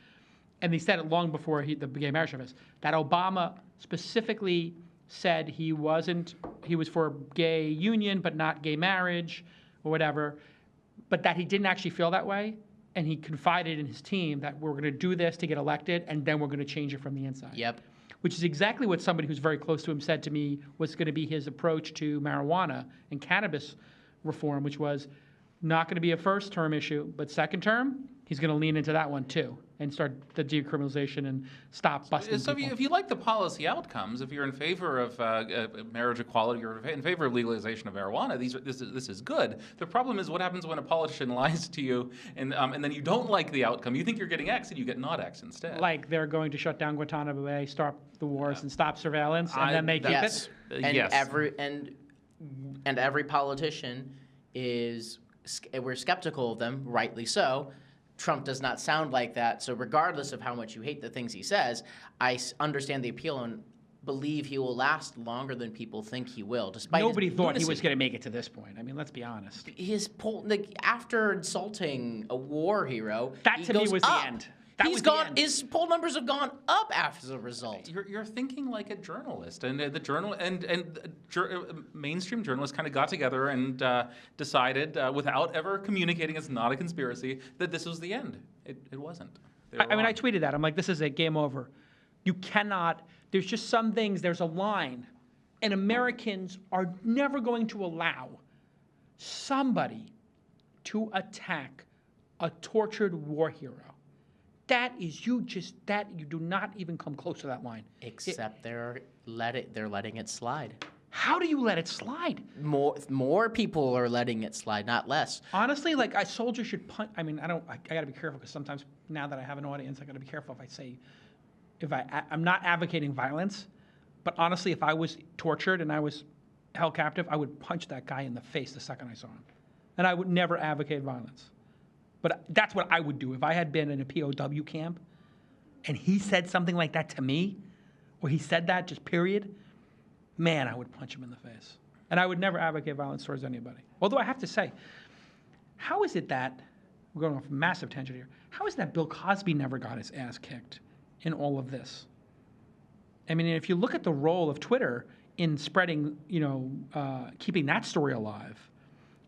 And he said it long before the gay marriage office, that Obama specifically said he was for gay union but not gay marriage or whatever, but that he didn't actually feel that way, and he confided in his team that we're going to do this to get elected, and then we're going to change it from the inside. Yep. Which is exactly what somebody who's very close to him said to me was going to be his approach to marijuana and cannabis reform, which was not going to be a first-term issue, but second term, he's going to lean into that one too and start the decriminalization and stop busting people. So if you like the policy outcomes, if you're in favor of marriage equality or in favor of legalization of marijuana, this is good. The problem is what happens when a politician lies to you and then you don't like the outcome. You think you're getting X and you get not X instead. Like they're going to shut down Guantanamo Bay, stop the wars, and stop surveillance, and then they keep it. And yes. Every politician we're skeptical of them, rightly so. Trump does not sound like that, so regardless of how much you hate the things he says, I understand the appeal and believe he will last longer than people think he will, despite Nobody his thought lunacy. he was going to make it to this point. I mean, let's be honest. After insulting a war hero, that to me was up. the end. His poll numbers have gone up after the result. You're thinking like a journalist, and mainstream journalists kind of got together and decided, without ever communicating, it's not a conspiracy, that this was the end. It wasn't. I mean, I tweeted that. I'm like, this is a game over. You cannot. There's just some things. There's a line, and Americans are never going to allow somebody to attack a tortured war hero. You do not even come close to that line. Except they're letting it slide. How do you let it slide? More people are letting it slide, not less. Honestly, like a soldier should punch. I mean, I got to be careful because sometimes now that I have an audience, I got to be careful if I say, I'm not advocating violence, But honestly, if I was tortured and I was held captive, I would punch that guy in the face the second I saw him. And I would never advocate violence. But that's what I would do. If I had been in a POW camp and he said something like that to me, or he said that just period, man, I would punch him in the face. And I would never advocate violence towards anybody. Although I have to say, how is it that, we're going off massive tangent here, how is that Bill Cosby never got his ass kicked in all of this? I mean, if you look at the role of Twitter in spreading, keeping that story alive,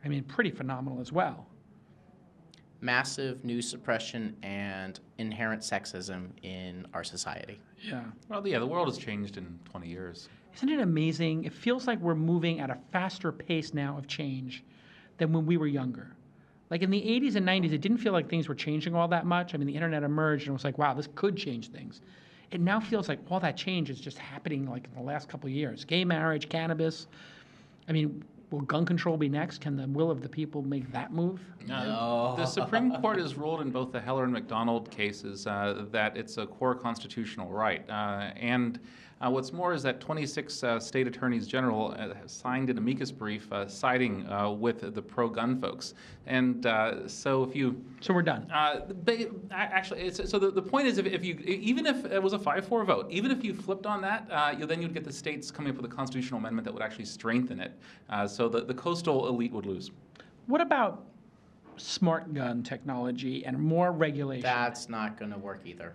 I mean, pretty phenomenal as well. Massive news suppression and inherent sexism in our society. Yeah. Well, yeah, the world has changed in 20 years. Isn't it amazing? It feels like we're moving at a faster pace now of change than when we were younger. Like in the 80s and 90s, it didn't feel like things were changing all that much. I mean, the internet emerged and it was like, wow, this could change things. It now feels like all that change is just happening like in the last couple of years. Gay marriage, cannabis. I mean, will gun control be next? Can the will of the people make that move? No. The Supreme Court has ruled in both the Heller and McDonald cases that it's a core constitutional right. And what's more is that 26 state attorneys general signed an amicus brief siding with the pro-gun folks. And so if you... So we're done. Actually, so the point is, if you, even if it was a 5-4 vote, even if you flipped on that, then you'd get the states coming up with a constitutional amendment that would actually strengthen it. So the coastal elite would lose. What about smart gun technology and more regulation? That's not going to work either.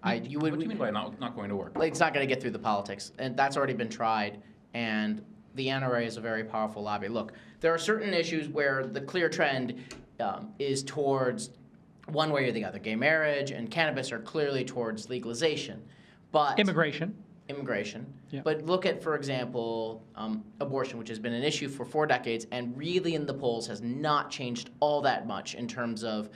What do you mean by not going to work? It's not going to get through the politics, and that's already been tried, and the NRA is a very powerful lobby. Look, there are certain issues where the clear trend is towards one way or the other. Gay marriage and cannabis are clearly towards legalization. But immigration. Yeah. But look at, for example, abortion, which has been an issue for 4 decades, and really in the polls has not changed all that much in terms of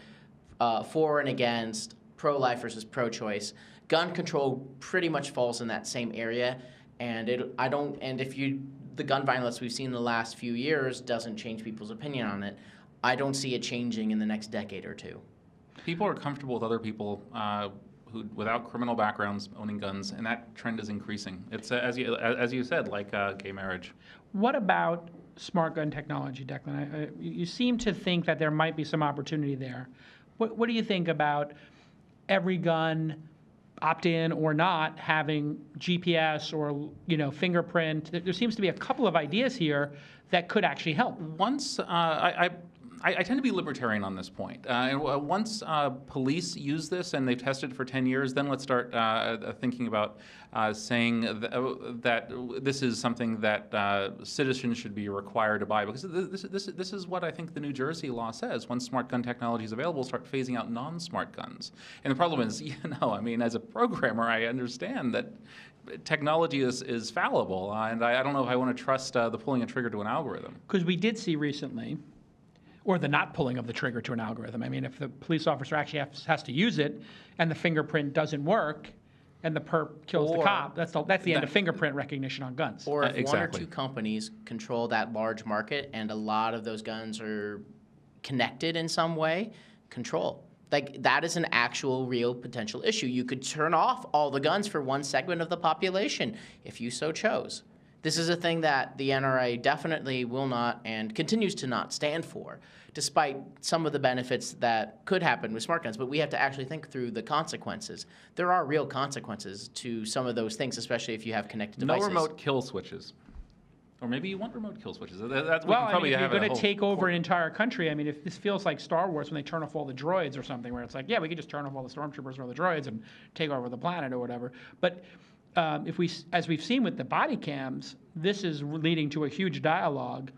for and against, pro-life versus pro-choice. Gun control pretty much falls in that same area, and the gun violence we've seen in the last few years doesn't change people's opinion on it. I don't see it changing in the next decade or two. People are comfortable with other people who, without criminal backgrounds, owning guns, and that trend is increasing. It's as you said, like gay marriage. What about smart gun technology, Declan? You seem to think that there might be some opportunity there. What do you think about every gun, opt-in or not, having GPS or fingerprint? There seems to be a couple of ideas here that could actually help. Once I tend to be libertarian on this point. Once police use this and they've tested for 10 years, then let's start thinking about saying that this is something that citizens should be required to buy. Because this is what I think the New Jersey law says. Once smart gun technology is available, start phasing out non-smart guns. And the problem is, as a programmer, I understand that technology is fallible, and I don't know if I want to trust the pulling a trigger to an algorithm. Because we did see recently, or the not pulling of the trigger to an algorithm. I mean, if the police officer actually has to use it and the fingerprint doesn't work and the perp kills the cop, that's the end of fingerprint recognition on guns. Or if one or two companies control that large market and a lot of those guns are connected in some way, control. Like, that is an actual real potential issue. You could turn off all the guns for one segment of the population if you so chose. This is a thing that the NRA definitely will not and continues to not stand for, despite some of the benefits that could happen with smart guns. But we have to actually think through the consequences. There are real consequences to some of those things, especially if you have connected devices. No remote kill switches. Or maybe you want remote kill switches. That's well, if you're going to take over an entire country, I mean, if this feels like Star Wars when they turn off all the droids or something, where it's like, yeah, we could just turn off all the stormtroopers or the droids and take over the planet or whatever. But as we've seen with the body cams, this is leading to a huge dialogue.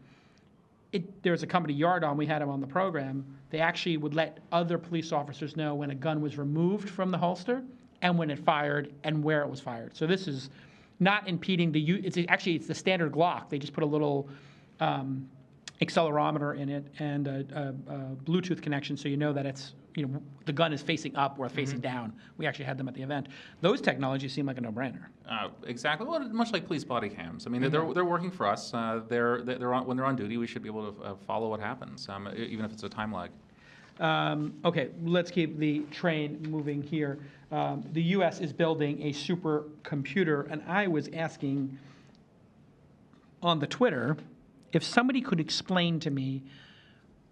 There's a company, Yardon, we had them on the program. They actually would let other police officers know when a gun was removed from the holster and when it fired and where it was fired. So this is not impeding it's the standard Glock. They just put a little accelerometer in it and a Bluetooth connection, so you know that it's the gun is facing up or facing down. We actually had them at the event. Those technologies seem like a no-brainer. Exactly. Well, much like police body cams. I mean, they're working for us. When they're on duty, we should be able to follow what happens, even if it's a time lag. Okay, let's keep the train moving here. The U.S. is building a supercomputer, and I was asking on the Twitter if somebody could explain to me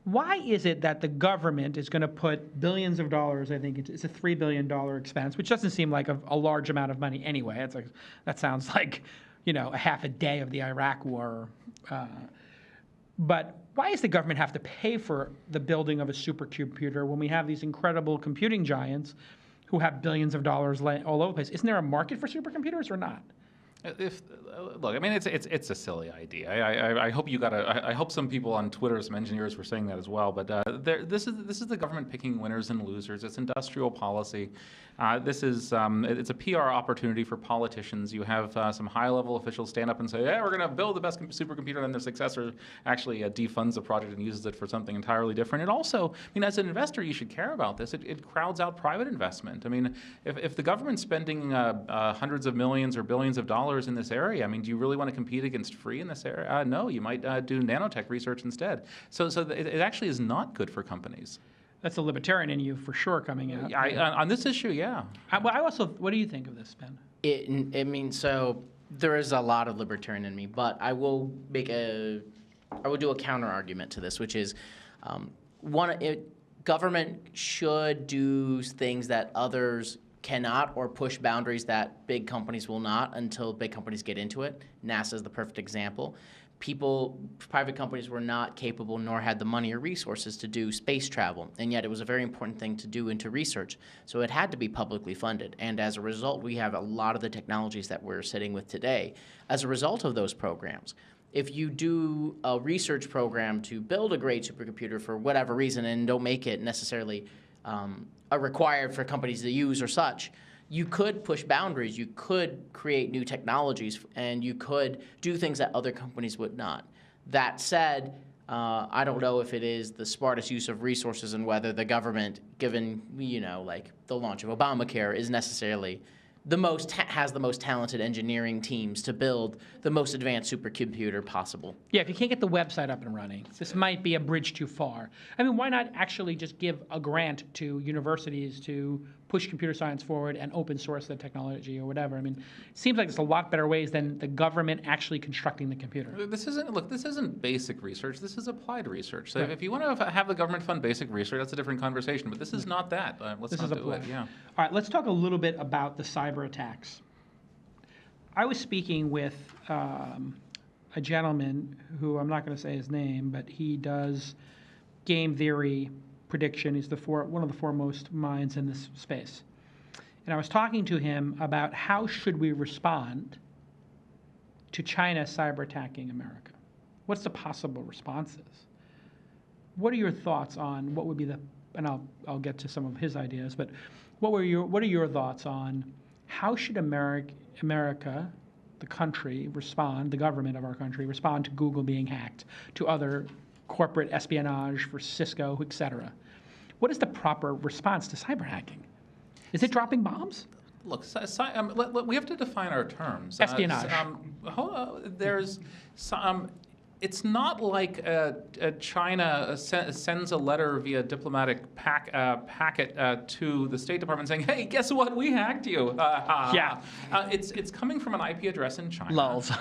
why is it that the government is going to put billions of dollars, I think it's a $3 billion expense, which doesn't seem like a large amount of money anyway. It's like, that sounds like, a half a day of the Iraq war. But why does the government have to pay for the building of a supercomputer when we have these incredible computing giants who have billions of dollars all over the place? Isn't there a market for supercomputers or not? Look, I mean, it's a silly idea. I hope you got I hope some people on Twitter, some engineers, were saying that as well. But this is the government picking winners and losers. It's industrial policy. It's a PR opportunity for politicians. You have some high-level officials stand up and say, "Yeah, we're going to build the best supercomputer," and then their successor actually defunds the project and uses it for something entirely different. It also, I mean, as an investor, you should care about this. It crowds out private investment. I mean, if the government's spending hundreds of millions or billions of dollars in this area, I mean, do you really want to compete against free in this area? No, you might do nanotech research instead. So it actually is not good for companies. That's the libertarian in you for sure coming out. On this issue, yeah. What do you think of this, Ben? So there is a lot of libertarian in me, but I will do a counter argument to this, which is government should do things that others cannot, or push boundaries that big companies will not until big companies get into it. NASA is the perfect example. Private companies were not capable nor had the money or resources to do space travel, and yet it was a very important thing to do into research. So it had to be publicly funded, and as a result, we have a lot of the technologies that we're sitting with today as a result of those programs. If you do a research program to build a great supercomputer for whatever reason and don't make it necessarily required for companies to use or such, you could push boundaries, you could create new technologies, and you could do things that other companies would not. That said, I don't know if it is the smartest use of resources and whether the government, given like the launch of Obamacare, is necessarily has the most talented engineering teams to build the most advanced supercomputer possible. Yeah, if you can't get the website up and running, this might be a bridge too far. I mean, why not actually just give a grant to universities to push computer science forward and open source the technology or whatever? I mean, it seems like there's a lot better ways than the government actually constructing the computer. This isn't basic research. This is applied research. So if you want to have the government fund basic research, that's a different conversation. But this is not that. Let's not do it. Yeah. All right, let's talk a little bit about the cyber attacks. I was speaking with a gentleman who, I'm not going to say his name, but he does game theory prediction. He's one of the foremost minds in this space. And I was talking to him about how should we respond to China cyber attacking America? What's the possible responses? What are your thoughts on what would be and I'll get to some of his ideas, but what are your thoughts on how should America, the country, the government of our country, respond to Google being hacked, to other corporate espionage for Cisco, et cetera? What is the proper response to cyber hacking? Is it dropping bombs? Look, we have to define our terms. Espionage. It's not like China sends a letter via diplomatic packet to the State Department saying, "Hey, guess what? We hacked you." Yeah. It's coming from an IP address in China. Lulz.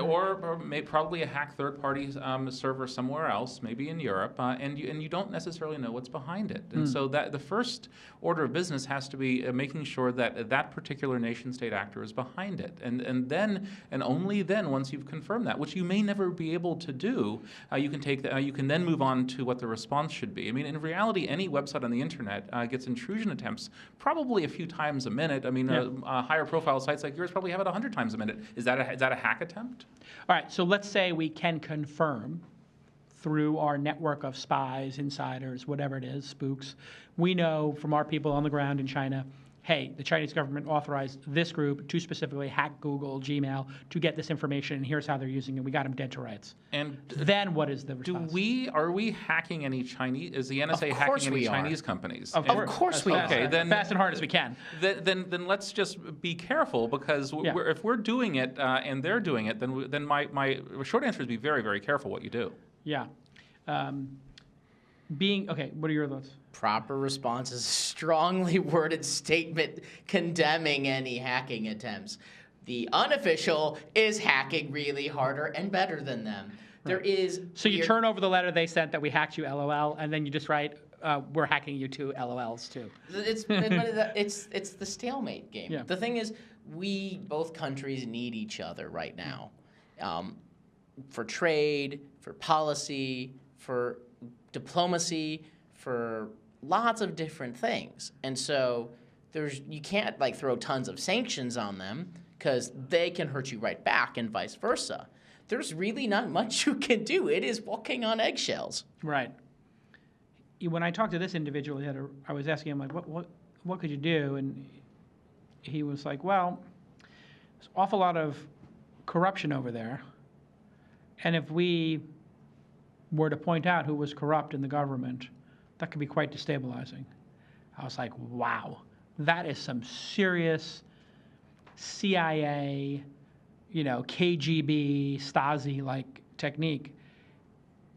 or probably a hacked third-party server somewhere else, maybe in Europe, and you don't necessarily know what's behind it. And so that the first order of business has to be making sure that that particular nation-state actor is behind it, and then and only then, once you've confirmed that, which you may never be able to do, you can then move on to what the response should be. I mean, in reality, any website on the internet gets intrusion attempts probably a few times a minute. I mean, higher profile sites like yours probably have it 100 times a minute. Is that a hack attempt? All right, so let's say we can confirm through our network of spies, insiders, whatever it is, spooks. We know from our people on the ground in China, hey, the Chinese government authorized this group to specifically hack Google, Gmail, to get this information, and here's how they're using it. We got them dead to rights. And then what is the response? Are we hacking any Chinese? Is the NSA hacking any Chinese companies? Of course we are. Okay, then fast and hard as we can. Then let's just be careful, because if we're doing it and they're doing it, then, then, then, then, then, then, then, then, then, then, then, then, then, then, then, then, then, then my short answer is be very, very careful what you do. Yeah. Yeah. Then let's just be careful, because if we're doing it and they're doing it, then my short answer is be very, very careful what you do. Yeah. Then let's just be careful, because Okay, what are your thoughts? Proper response is a strongly worded statement condemning any hacking attempts. The unofficial is hacking really harder and better than them. There is. So you turn over the letter they sent that we hacked you, LOL, and then you just write, we're hacking you too, LOLs too. It's the stalemate game. Yeah. The thing is, both countries need each other right now, for trade, for policy, for diplomacy, for lots of different things. And so you can't like throw tons of sanctions on them because they can hurt you right back and vice versa. There's really not much you can do. It is walking on eggshells. Right. When I talked to this individual, I was asking him, like, what could you do? And he was like, well, there's an awful lot of corruption over there. And if we were to point out who was corrupt in the government, that could be quite destabilizing. I was like, wow, that is some serious CIA, KGB, Stasi-like technique.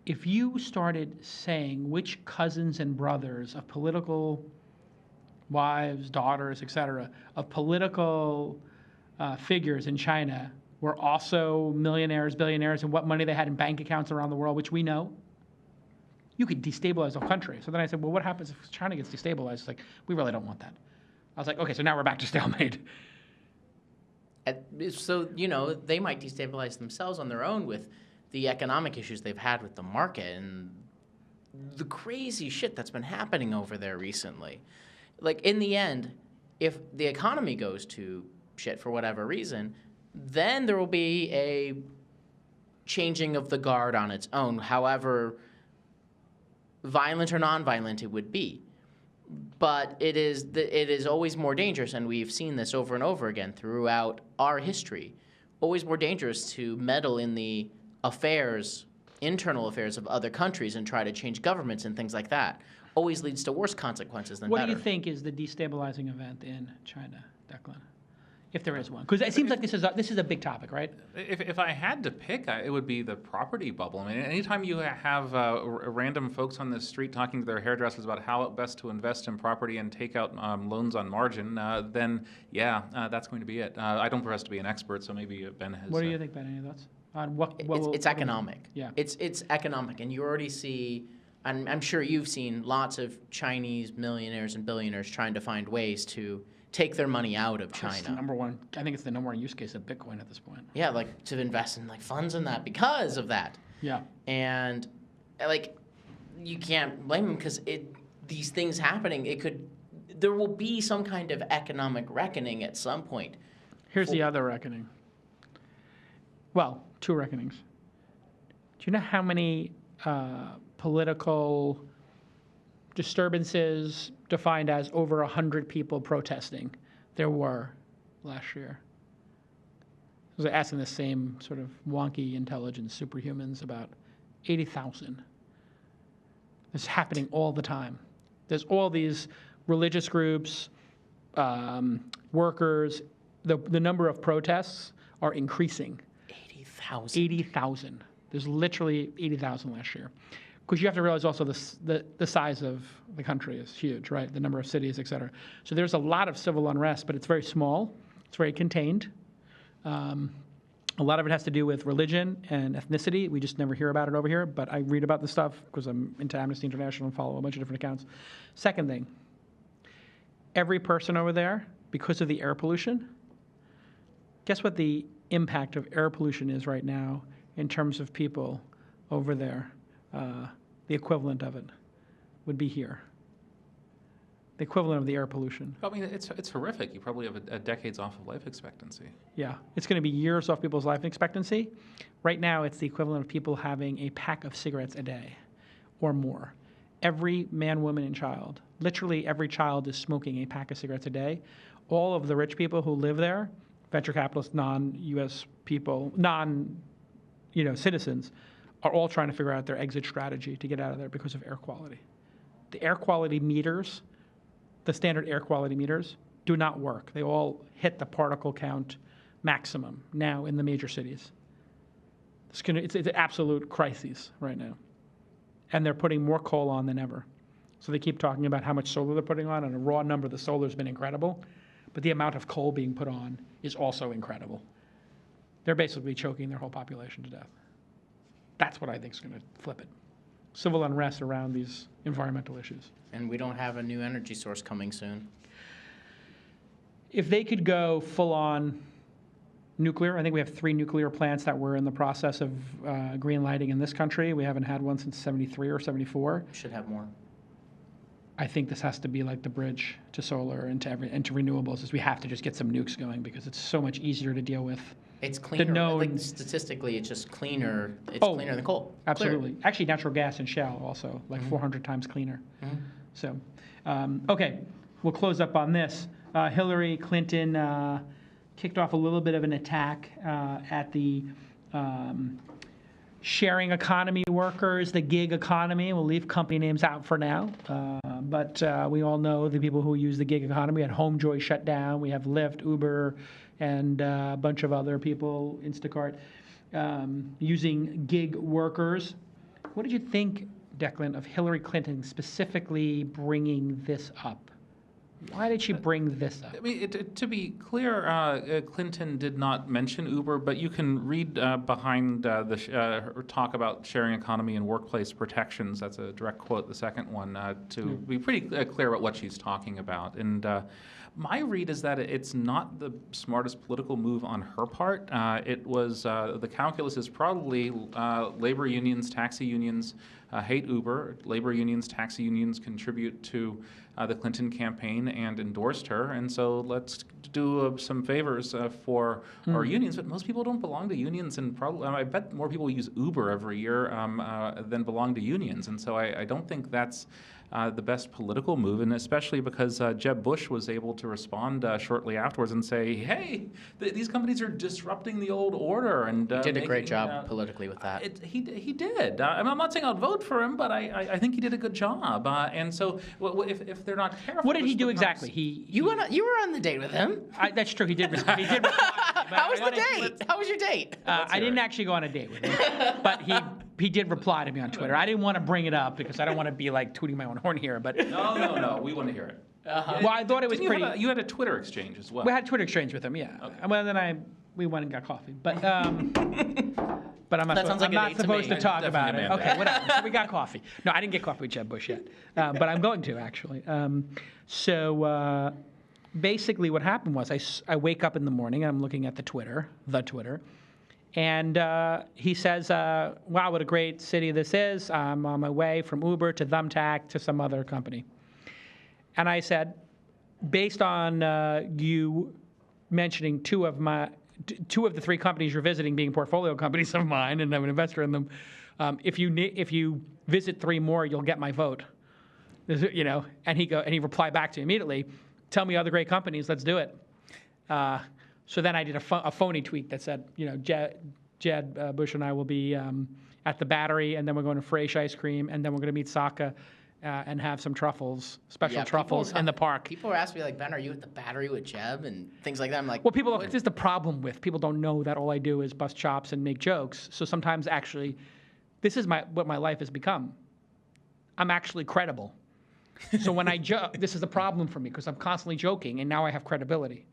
If you started saying which cousins and brothers of political wives, daughters, etc., of political figures in China were also millionaires, billionaires, and what money they had in bank accounts around the world, which we know, you could destabilize a country. So then I said, well, what happens if China gets destabilized? It's like, we really don't want that. I was like, okay, so now we're back to stalemate. So, they might destabilize themselves on their own with the economic issues they've had with the market and the crazy shit that's been happening over there recently. Like, in the end, if the economy goes to shit for whatever reason, then there will be a changing of the guard on its own, however violent or non-violent it would be. But it is always more dangerous, and we've seen this over and over again throughout our history, always more dangerous to meddle in the internal affairs of other countries and try to change governments and things like that. Always leads to worse consequences than better. What do you think is the destabilizing event in China, Declan? If there is one, because it seems like this is a big topic, right? If I had to pick, it would be the property bubble. I mean, anytime you have random folks on the street talking to their hairdressers about how best to invest in property and take out loans on margin, then that's going to be it. I don't profess to be an expert, so maybe Ben has. What do you think, Ben? Any thoughts on it's economic. Yeah, it's economic, and you already see. I'm sure you've seen lots of Chinese millionaires and billionaires trying to find ways to take their money out of China. It's the number one. I think it's the number one use case of Bitcoin at this point. Yeah, like to invest in like funds in that because of that. Yeah. And like you can't blame them because these things happening. There will be some kind of economic reckoning at some point. Here's the other reckoning. Well, two reckonings. Do you know how many political disturbances defined as over 100 people protesting there were last year? I was asking the same sort of wonky intelligence superhumans about 80,000. This is happening all the time. There's all these religious groups, workers. The number of protests are increasing. 80,000. 80,000. There's literally 80,000 last year. Because you have to realize also the size of the country is huge, right? The number of cities, et cetera. So there's a lot of civil unrest, but it's very small. It's very contained. A lot of it has to do with religion and ethnicity. We just never hear about it over here, but I read about this stuff because I'm into Amnesty International and follow a bunch of different accounts. Second thing, every person over there, because of the air pollution, guess what the impact of air pollution is right now in terms of people over there? The equivalent of it would be here. The equivalent of the air pollution. I mean, it's horrific. You probably have a decades off of life expectancy. Yeah, it's going to be years off people's life expectancy. Right now, it's the equivalent of people having a pack of cigarettes a day or more. Every man, woman, and child, literally every child is smoking a pack of cigarettes a day. All of the rich people who live there, venture capitalists, non-U.S. people, citizens, are all trying to figure out their exit strategy to get out of there because of air quality. The air quality meters, the standard air quality meters, do not work. They all hit the particle count maximum now in the major cities. It's an absolute crisis right now. and they're putting more coal on than ever. So they keep talking about how much solar they're putting on, and a raw number, the solar's been incredible, but the amount of coal being put on is also incredible. They're basically choking their whole population to death. That's what I think is going to flip it. Civil unrest around these environmental issues. And we don't have a new energy source coming soon. If they could go full-on nuclear, I think we have 3 nuclear plants that we're in the process of green lighting in this country. We haven't had one since 73 or 74. Should have more. I think this has to be like the bridge to solar and to renewables, is we have to just get some nukes going because it's so much easier to deal with. It's cleaner. Like statistically, it's just cleaner. It's cleaner than coal. Absolutely. Clear. Actually, natural gas and shale also, like 400 times cleaner. So, okay, we'll close up on this. Hillary Clinton kicked off a little bit of an attack at the sharing economy workers, the gig economy. We'll leave company names out for now. But we all know the people who use the gig economy. We had HomeJoy shut down. We have Lyft, Uber, and a bunch of other people, Instacart, using gig workers. What did you think, Declan, of Hillary Clinton specifically bringing this up? Why did she bring this up? I mean, to be clear, Clinton did not mention Uber, but you can read behind her talk about sharing economy and workplace protections. That's a direct quote, the second one, to be pretty clear about what she's talking about. And my read is that it's not the smartest political move on her part. It was the calculus is probably labor unions, taxi unions hate Uber. Labor unions, taxi unions contribute to the Clinton campaign and endorsed her. And so let's do some favors for our unions. But most people don't belong to unions, and probably I bet more people use Uber every year than belong to unions. And so I don't think that's the best political move, and especially because Jeb Bush was able to respond shortly afterwards and say, hey, these companies are disrupting the old order. And he did a great job politically with that. He did. I'm not saying I'll vote for him, but I think he did a good job. And so if they're not careful... What did he do exactly? You were on the date with him. That's true. He did reply. How was the date? How was your date? I didn't actually go on a date with him, but he did reply to me on Twitter. I didn't want to bring it up because I don't want to be like tooting my own horn here. But no, we want to hear it. Well, I thought it was pretty. You had a Twitter exchange as well. We had a Twitter exchange with him, yeah. Okay. Well, then we went and got coffee, but but I'm not supposed to talk about it. Okay, whatever. So we got coffee. No, I didn't get coffee with Jeb Bush yet, but I'm going to actually. So basically, what happened was I wake up in the morning and I'm looking at the Twitter, and he says, "Wow, what a great city this is! I'm on my way from Uber to Thumbtack to some other company." And I said, based on you mentioning two of the 3 companies you're visiting being portfolio companies of mine, and I'm an investor in them, if you visit 3 more, you'll get my vote. You know, and he replied back to me immediately, "Tell me other great companies, let's do it." So then I did a phony tweet that said, you know, Jeb Bush and I will be at the Battery, and then we're going to Fraiche ice cream, and then we're going to meet Sokka and have some truffles, special truffles in the park. People were asking me, like, Ben, are you at the Battery with Jeb and things like that? I'm like, well, this is the problem with people don't know that all I do is bust chops and make jokes. So sometimes actually, this is what my life has become. I'm actually credible. So when I joke, this is a problem for me because I'm constantly joking, and now I have credibility.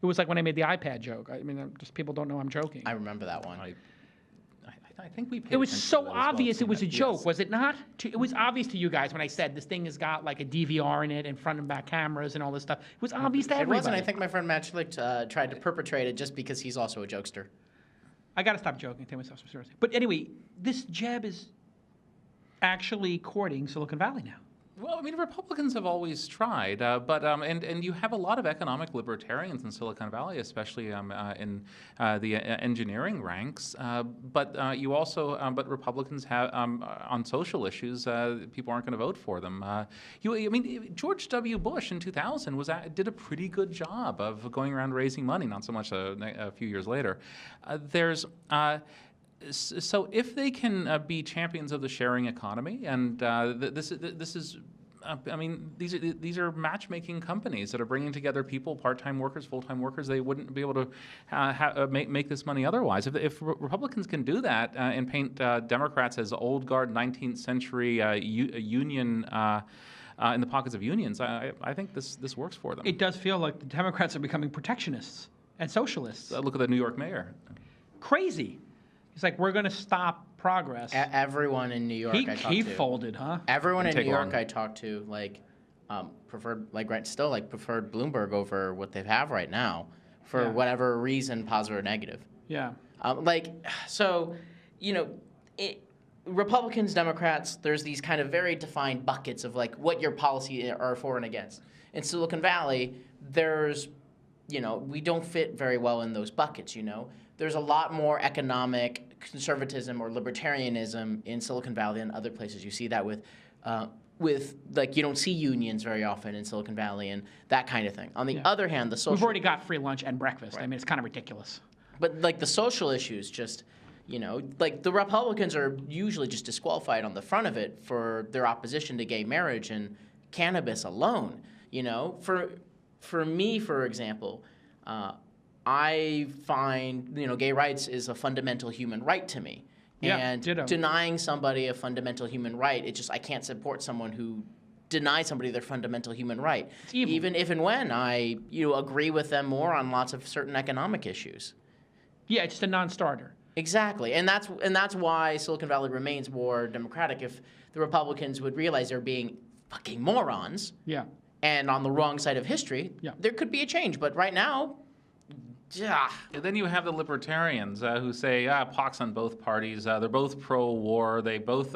It was like when I made the iPad joke. I mean, just people don't know I'm joking. I remember that one. I think we paid It was attention so to that as obvious well, it was a yes. joke, was it not? It was obvious to you guys when I said this thing has got like a DVR in it and front and back cameras and all this stuff. It was obvious to everybody. It wasn't. I think my friend Matt Schlicht tried to perpetrate it just because he's also a jokester. I got to stop joking. Take myself seriously. But anyway, this Jeb is actually courting Silicon Valley now. Well, I mean, Republicans have always tried, but you have a lot of economic libertarians in Silicon Valley, especially in the engineering ranks. But you also, but Republicans have on social issues, people aren't going to vote for them. George W. Bush in 2000 did a pretty good job of going around raising money. Not so much a few years later. So if they can be champions of the sharing economy, and this is I mean, these are matchmaking companies that are bringing together people, part-time workers, full-time workers. They wouldn't be able to make this money otherwise. If Republicans can do that and paint Democrats as old guard 19th century union in the pockets of unions, I think this works for them. It does feel like the Democrats are becoming protectionists and socialists. Look at the New York mayor. Crazy. It's like, we're going to stop progress. Everyone in New York I talked to. He folded, huh? Everyone in New York long. I talked to, preferred, preferred Bloomberg over what they have right now for whatever reason, positive or negative. Yeah. Republicans, Democrats, there's these kind of very defined buckets of like what your policy are for and against. In Silicon Valley, there's, we don't fit very well in those buckets, There's a lot more economic conservatism or libertarianism in Silicon Valley than other places. You see that with you don't see unions very often in Silicon Valley and that kind of thing. On the other hand, the social... We've already got free lunch and breakfast. Right. I mean, it's kind of ridiculous. But the social issues just, the Republicans are usually just disqualified on the front of it for their opposition to gay marriage and cannabis alone. For me, for example, I find, gay rights is a fundamental human right to me. Yeah, and ditto. Denying somebody a fundamental human right, I can't support someone who denies somebody their fundamental human right. It's evil. Even if and when I agree with them more on lots of certain economic issues. Yeah, it's just a non-starter. Exactly. And that's why Silicon Valley remains more democratic. If the Republicans would realize they're being fucking morons and on the wrong side of history, there could be a change. But right now, And then you have the libertarians who say, pox on both parties. They're both pro-war.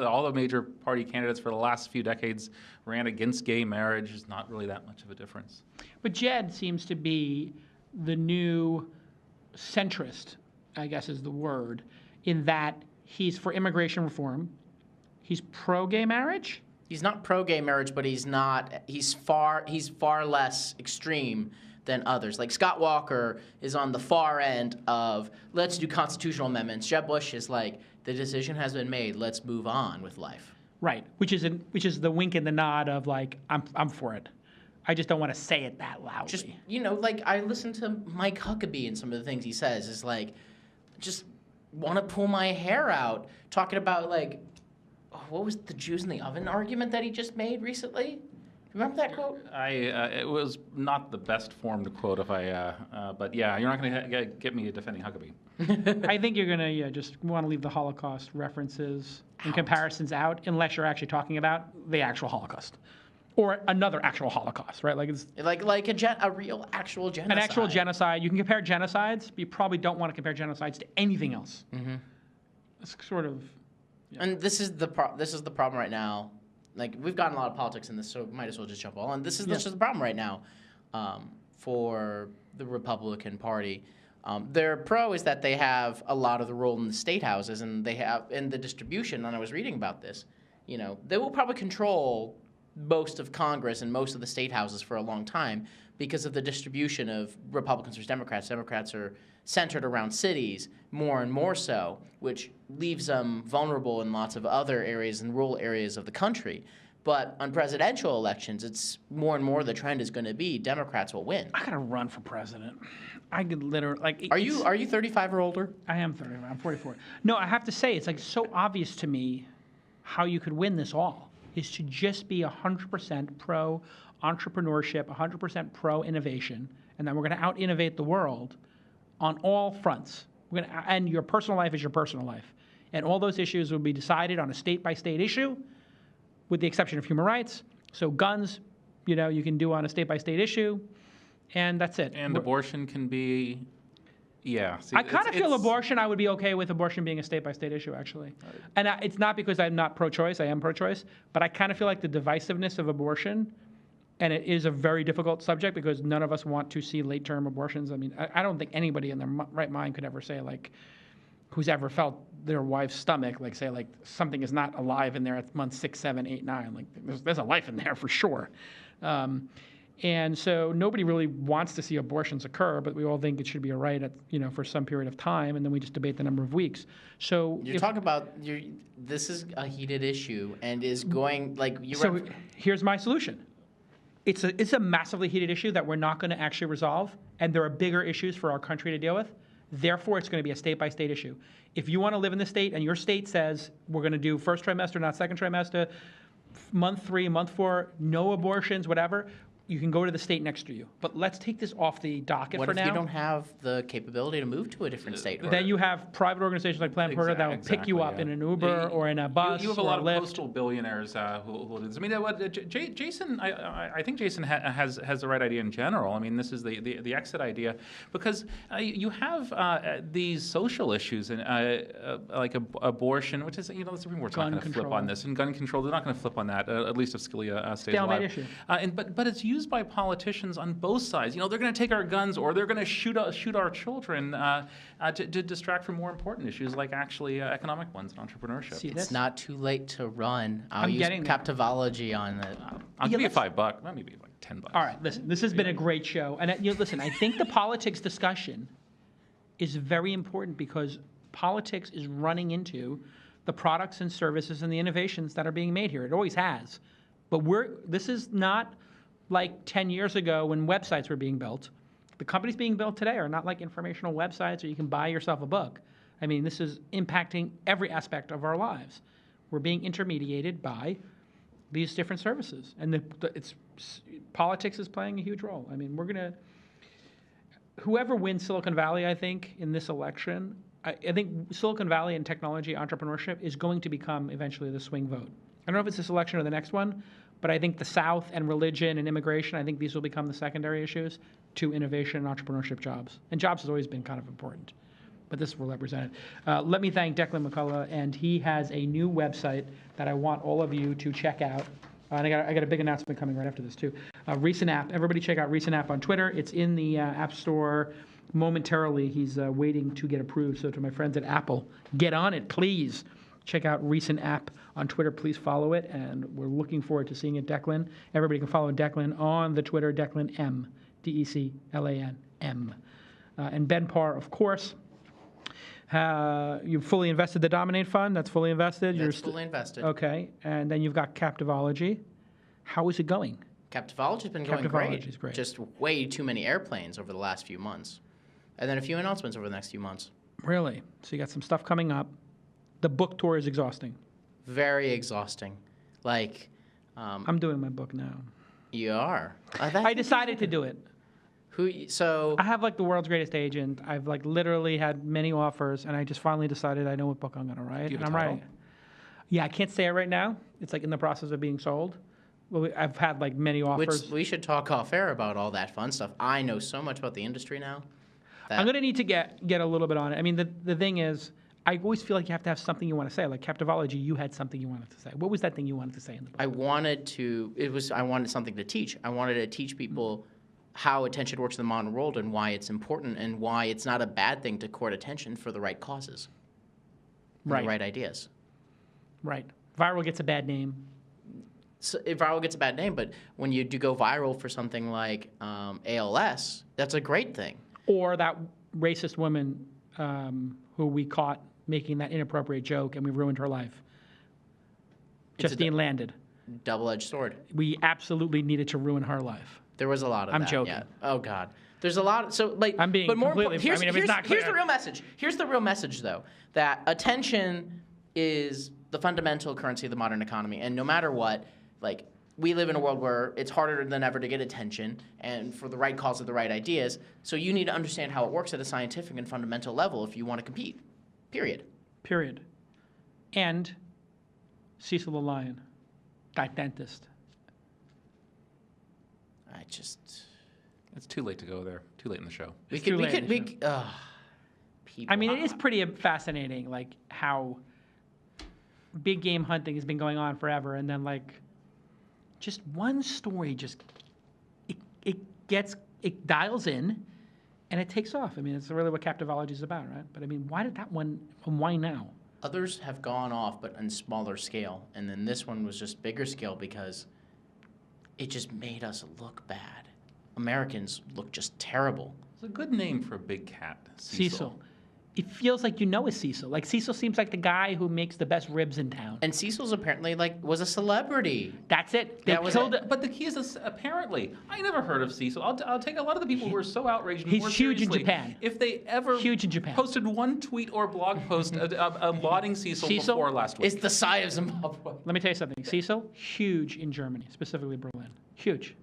All the major party candidates for the last few decades ran against gay marriage. There's not really that much of a difference. But Jed seems to be the new centrist, I guess is the word, in that he's for immigration reform. He's pro-gay marriage? He's not pro-gay marriage, but he's far less extreme than others. Like Scott Walker is on the far end of let's do constitutional amendments. Jeb Bush is like, the decision has been made, let's move on with life. Right, which is the wink and the nod of like, I'm for it. I just don't want to say it that loudly. Just, I listen to Mike Huckabee and some of the things he says is like, just want to pull my hair out talking about what was the Jews in the oven argument that he just made recently? Remember that quote? It was not the best form to quote but yeah, you're not going to get me defending Huckabee. I think you're going to just want to leave the Holocaust references and comparisons out unless you're actually talking about the actual Holocaust. Or another actual Holocaust, right? Like it's a real actual genocide. An actual genocide. You can compare genocides, but you probably don't want to compare genocides to anything else. Mm-hmm. It's sort of... Yeah. And this is the problem right now. We've gotten a lot of politics in this, so might as well just jump all in. This is the problem right now for the Republican Party. Their pro is that they have a lot of the role in the state houses, and they have in the distribution. And I was reading about this. They will probably control most of Congress and most of the state houses for a long time because of the distribution of Republicans versus Democrats. Democrats are centered around cities more and more so, which leaves them vulnerable in lots of other areas and rural areas of the country. But on presidential elections, it's more and more the trend is going to be Democrats will win. I gotta run for president. I could literally Are you 35 or older? I am 35. I'm 44. No, I have to say it's so obvious to me how you could win this all is to just be 100% pro entrepreneurship, 100% pro innovation, and then we're going to out innovate the world on all fronts. And your personal life is your personal life, and all those issues will be decided on a state by state issue, with the exception of human rights. So guns, you can do on a state by state issue, and that's it. And abortion can be. Yeah. See, I kind of feel abortion, I would be okay with abortion being a state-by-state issue, actually. And it's not because I'm not pro-choice, I am pro-choice, but I kind of feel like the divisiveness of abortion, and it is a very difficult subject because none of us want to see late-term abortions. I mean, I don't think anybody in their right mind could ever say, who's ever felt their wife's stomach, say something is not alive in there at month 6, 7, 8, 9. There's a life in there for sure. And so nobody really wants to see abortions occur, but we all think it should be a right at, for some period of time, and then we just debate the number of weeks. So You're talking about this is a heated issue and is going like you. So here's my solution. It's a massively heated issue that we're not going to actually resolve, and there are bigger issues for our country to deal with. Therefore, it's going to be a state-by-state issue. If you want to live in the state and your state says we're going to do first trimester, not second trimester, month 3, month 4, no abortions, whatever, you can go to the state next to you. But let's take this off the docket for now. What if you don't have the capability to move to a different state? Then you have private organizations like Planned Parenthood that will pick you up in an Uber or in a bus You have a or lot Lyft. of postal billionaires who will do this. I mean, Jason, I think Jason has the right idea in general. I mean, this is the exit idea because you have these social issues and like abortion, which is the Supreme Court's not going to flip on this, and gun control, they're not going to flip on that. At least if Scalia stays alive. Issue. But it's used by politicians on both sides. They're going to take our guns or they're going to shoot our children to distract from more important issues like actually economic ones and entrepreneurship. It's not too late to run. I'll use Captivology on it. I'll give you $5, maybe like $10. All right, listen, this has been a great show. And listen, I think the politics discussion is very important because politics is running into the products and services and the innovations that are being made here. It always has. But this is not like 10 years ago when websites were being built. The companies being built today are not like informational websites or you can buy yourself a book. I mean, this is impacting every aspect of our lives. We're being intermediated by these different services. And politics is playing a huge role. I mean, whoever wins Silicon Valley, I think, in this election, I think Silicon Valley and technology entrepreneurship is going to become eventually the swing vote. I don't know if it's this election or the next one, but I think the South and religion and immigration, I think these will become the secondary issues to innovation and entrepreneurship jobs. And jobs has always been kind of important, but this will represent it. Let me thank Declan McCullough, and he has a new website that I want all of you to check out. And I got a big announcement coming right after this, too. Recent App. Everybody check out Recent App on Twitter. It's in the App Store momentarily. He's waiting to get approved. So to my friends at Apple, get on it, please. Check out Recent App on Twitter. Please follow it, and we're looking forward to seeing it, Declan. Everybody can follow Declan on the Twitter, Declan M, Declan M. And Ben Parr, of course. You've fully invested the Dominate Fund. That's fully invested. That's fully invested. Okay, and then you've got Captivology. How is it going? Captivology's been going great. Great. Just way too many airplanes over the last few months. And then a few announcements over the next few months. Really? So you got some stuff coming up. The book tour is exhausting. Very exhausting. Like, I'm doing my book now. You are? I decided to do it. So I have like the world's greatest agent. I've like literally had many offers, and I just finally decided I know what book I'm going to write. Do you have and a I'm title? writing. Yeah, I can't say it right now. It's like in the process of being sold. Well, I've had like many offers. Which we should talk off air about all that fun stuff. I know so much about the industry now. I'm going to need to get a little bit on it. I mean, the thing is, I always feel like you have to have something you want to say. Like Captivology, you had something you wanted to say. What was that thing you wanted to say in the book? I wanted something to teach. I wanted to teach people how attention works in the modern world and why it's important and why it's not a bad thing to court attention for the right causes. Right. The right ideas. Right. Viral gets a bad name. So viral gets a bad name, but when you do go viral for something like ALS, that's a great thing. Or that racist woman who we caught making that inappropriate joke and we ruined her life. Justine Landed. Double-edged sword. We absolutely needed to ruin her life. There was a lot of that. I'm joking. Yeah. Oh, God. There's a lot. So, like, I'm being but more completely. here's I mean, if it's not clear. the real message. Here's the real message, though, that attention is the fundamental currency of the modern economy, and no matter what, like, we live in a world where it's harder than ever to get attention, and for the right cause of the right ideas. So you need to understand how it works at a scientific and fundamental level if you want to compete. Period. And Cecil the Lion, that dentist. It's too late to go there. Too late in the show. People. I mean, it is pretty fascinating, like how big game hunting has been going on forever, and then like just one story it dials in, and it takes off. I mean, it's really what Captivology is about, right? But I mean, why did that one? And why now? Others have gone off, but on smaller scale, and then this one was just bigger scale because it just made us look bad. Americans look just terrible. It's a good name for a big cat, Cecil. It feels like you know a Cecil. Like Cecil seems like the guy who makes the best ribs in town. And Cecil's apparently was a celebrity. That's it. They killed it. But the key is apparently, I never heard of Cecil. I'll take a lot of the people who are so outraged. He's more huge in seriously Japan. If they ever Huge in Japan. posted one tweet or blog post lauding Cecil before last week. It's the size of Zimbabwe. Let me tell you something. Cecil, huge in Germany, specifically Berlin. Huge.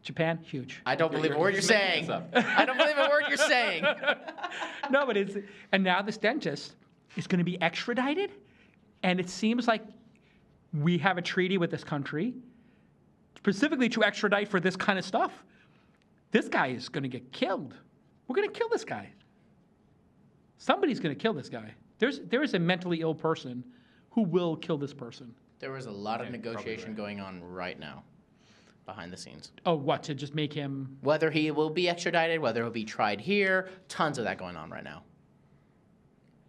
Japan, huge. I don't believe a word you're saying. I don't believe a word you're saying. No, but and now this dentist is going to be extradited, and it seems like we have a treaty with this country specifically to extradite for this kind of stuff. This guy is going to get killed. We're going to kill this guy. Somebody's going to kill this guy. There is a mentally ill person who will kill this person. There was a lot of negotiation going on right now. Behind the scenes. Oh, what, to just make him... Whether he will be extradited, whether he'll be tried here, tons of that going on right now.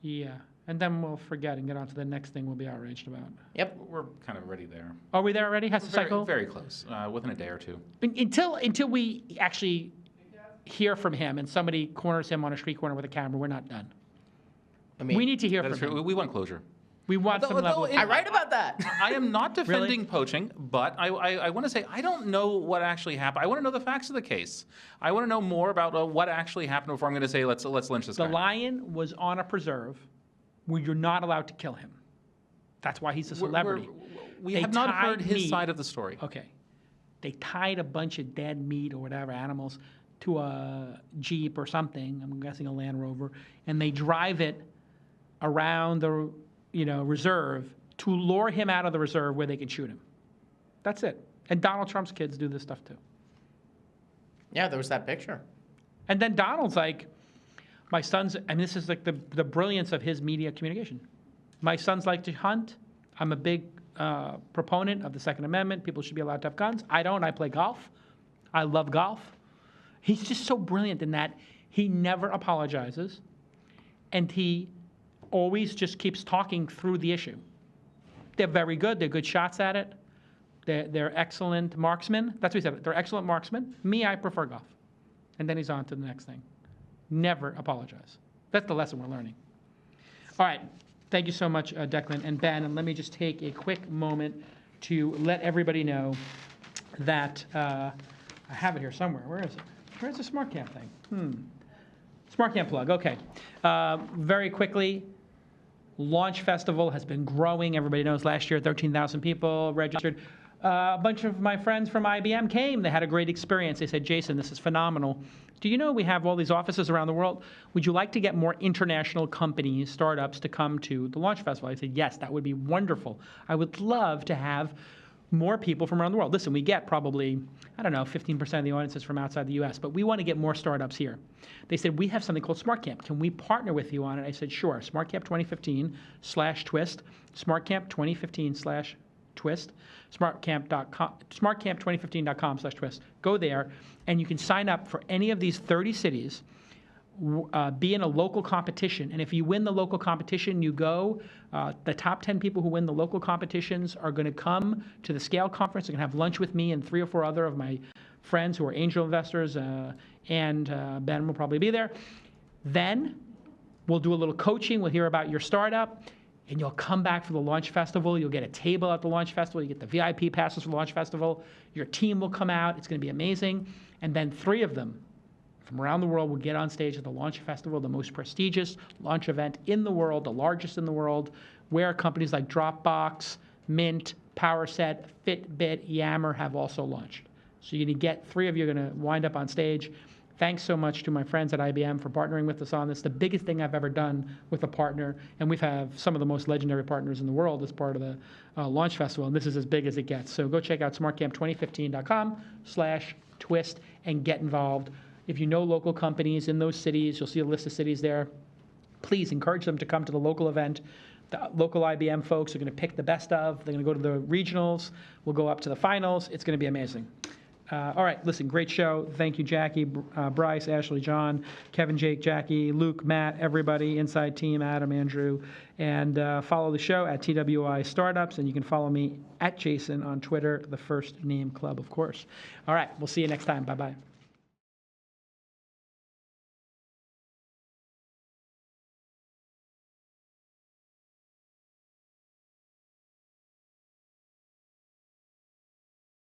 Yeah, and then we'll forget and get on to the next thing we'll be outraged about. Yep. We're kind of ready there. Are we there already? Has the cycle? Very close, within a day or two. Until we actually hear from him and somebody corners him on a street corner with a camera, we're not done. I mean, we need to hear That is from true. him. We want closure. We want some level. I write about that. I am not defending Really? poaching, but I want to say I don't know what actually happened. I want to know the facts of the case. I want to know more about what actually happened before I'm going to say let's lynch this The guy. lion was on a preserve where you're not allowed to kill him. That's why he's a celebrity. We They have not tied heard his meat. side of the story. Okay. They tied a bunch of dead meat or whatever, animals, to a Jeep or something, I'm guessing a Land Rover, and they drive it around the reserve to lure him out of the reserve where they can shoot him. That's it. And Donald Trump's kids do this stuff too. Yeah, there was that picture. And then Donald's like, my sons, and this is like the brilliance of his media communication. My sons like to hunt. I'm a big proponent of the Second Amendment. People should be allowed to have guns. I don't. I play golf. I love golf. He's just so brilliant in that he never apologizes, and he always just keeps talking through the issue. They're very good. They're good shots at it. They're excellent marksmen. That's what he said. They're excellent marksmen. Me, I prefer golf. And then he's on to the next thing. Never apologize. That's the lesson we're learning. All right. Thank you so much, Declan and Ben. And let me just take a quick moment to let everybody know that I have it here somewhere. Where is it? Where's the Smart Camp thing? Smart Camp plug. Okay. Very quickly. Launch Festival has been growing. Everybody knows last year 13,000 people registered. A bunch of my friends from IBM came. They had a great experience. They said, Jason, this is phenomenal. Do you know we have all these offices around the world? Would you like to get more international companies, startups, to come to the Launch Festival? I said, yes, that would be wonderful. I would love to have more people from around the world. Listen, we get probably, 15% of the audience is from outside the U.S., but we want to get more startups here. They said, we have something called Smart Camp. Can we partner with you on it? I said, sure. SmartCamp 2015/TWiST, SmartCamp 2015/TWiST, SmartCamp2015.com/TWiST. Go there, and you can sign up for any of these 30 cities, be in a local competition. And if you win the local competition, you go. The top 10 people who win the local competitions are going to come to the Scale Conference. They're going to have lunch with me and 3 or 4 other of my friends who are angel investors, and Ben will probably be there. Then we'll do a little coaching. We'll hear about your startup, and you'll come back for the Launch Festival. You'll get a table at the Launch Festival. You get the VIP passes for the Launch Festival. Your team will come out. It's going to be amazing. And then 3 of them from around the world will get on stage at the Launch Festival, the most prestigious launch event in the world, the largest in the world, where companies like Dropbox, Mint, PowerSet, Fitbit, Yammer have also launched. So you're going to get 3 of you are going to wind up on stage. Thanks so much to my friends at IBM for partnering with us on this. The biggest thing I've ever done with a partner, and we've have some of the most legendary partners in the world as part of the Launch Festival, and this is as big as it gets. So go check out smartcamp2015.com/twist and get involved. If you know local companies in those cities, you'll see a list of cities there. Please encourage them to come to the local event. The local IBM folks are going to pick the best of. They're going to go to the regionals. We'll go up to the finals. It's going to be amazing. All right, listen, great show. Thank you, Jackie, Bryce, Ashley, John, Kevin, Jake, Jackie, Luke, Matt, everybody, inside team, Adam, Andrew. And follow the show at TWI Startups, and you can follow me at Jason on Twitter, the First Name Club, of course. All right, we'll see you next time. Bye-bye.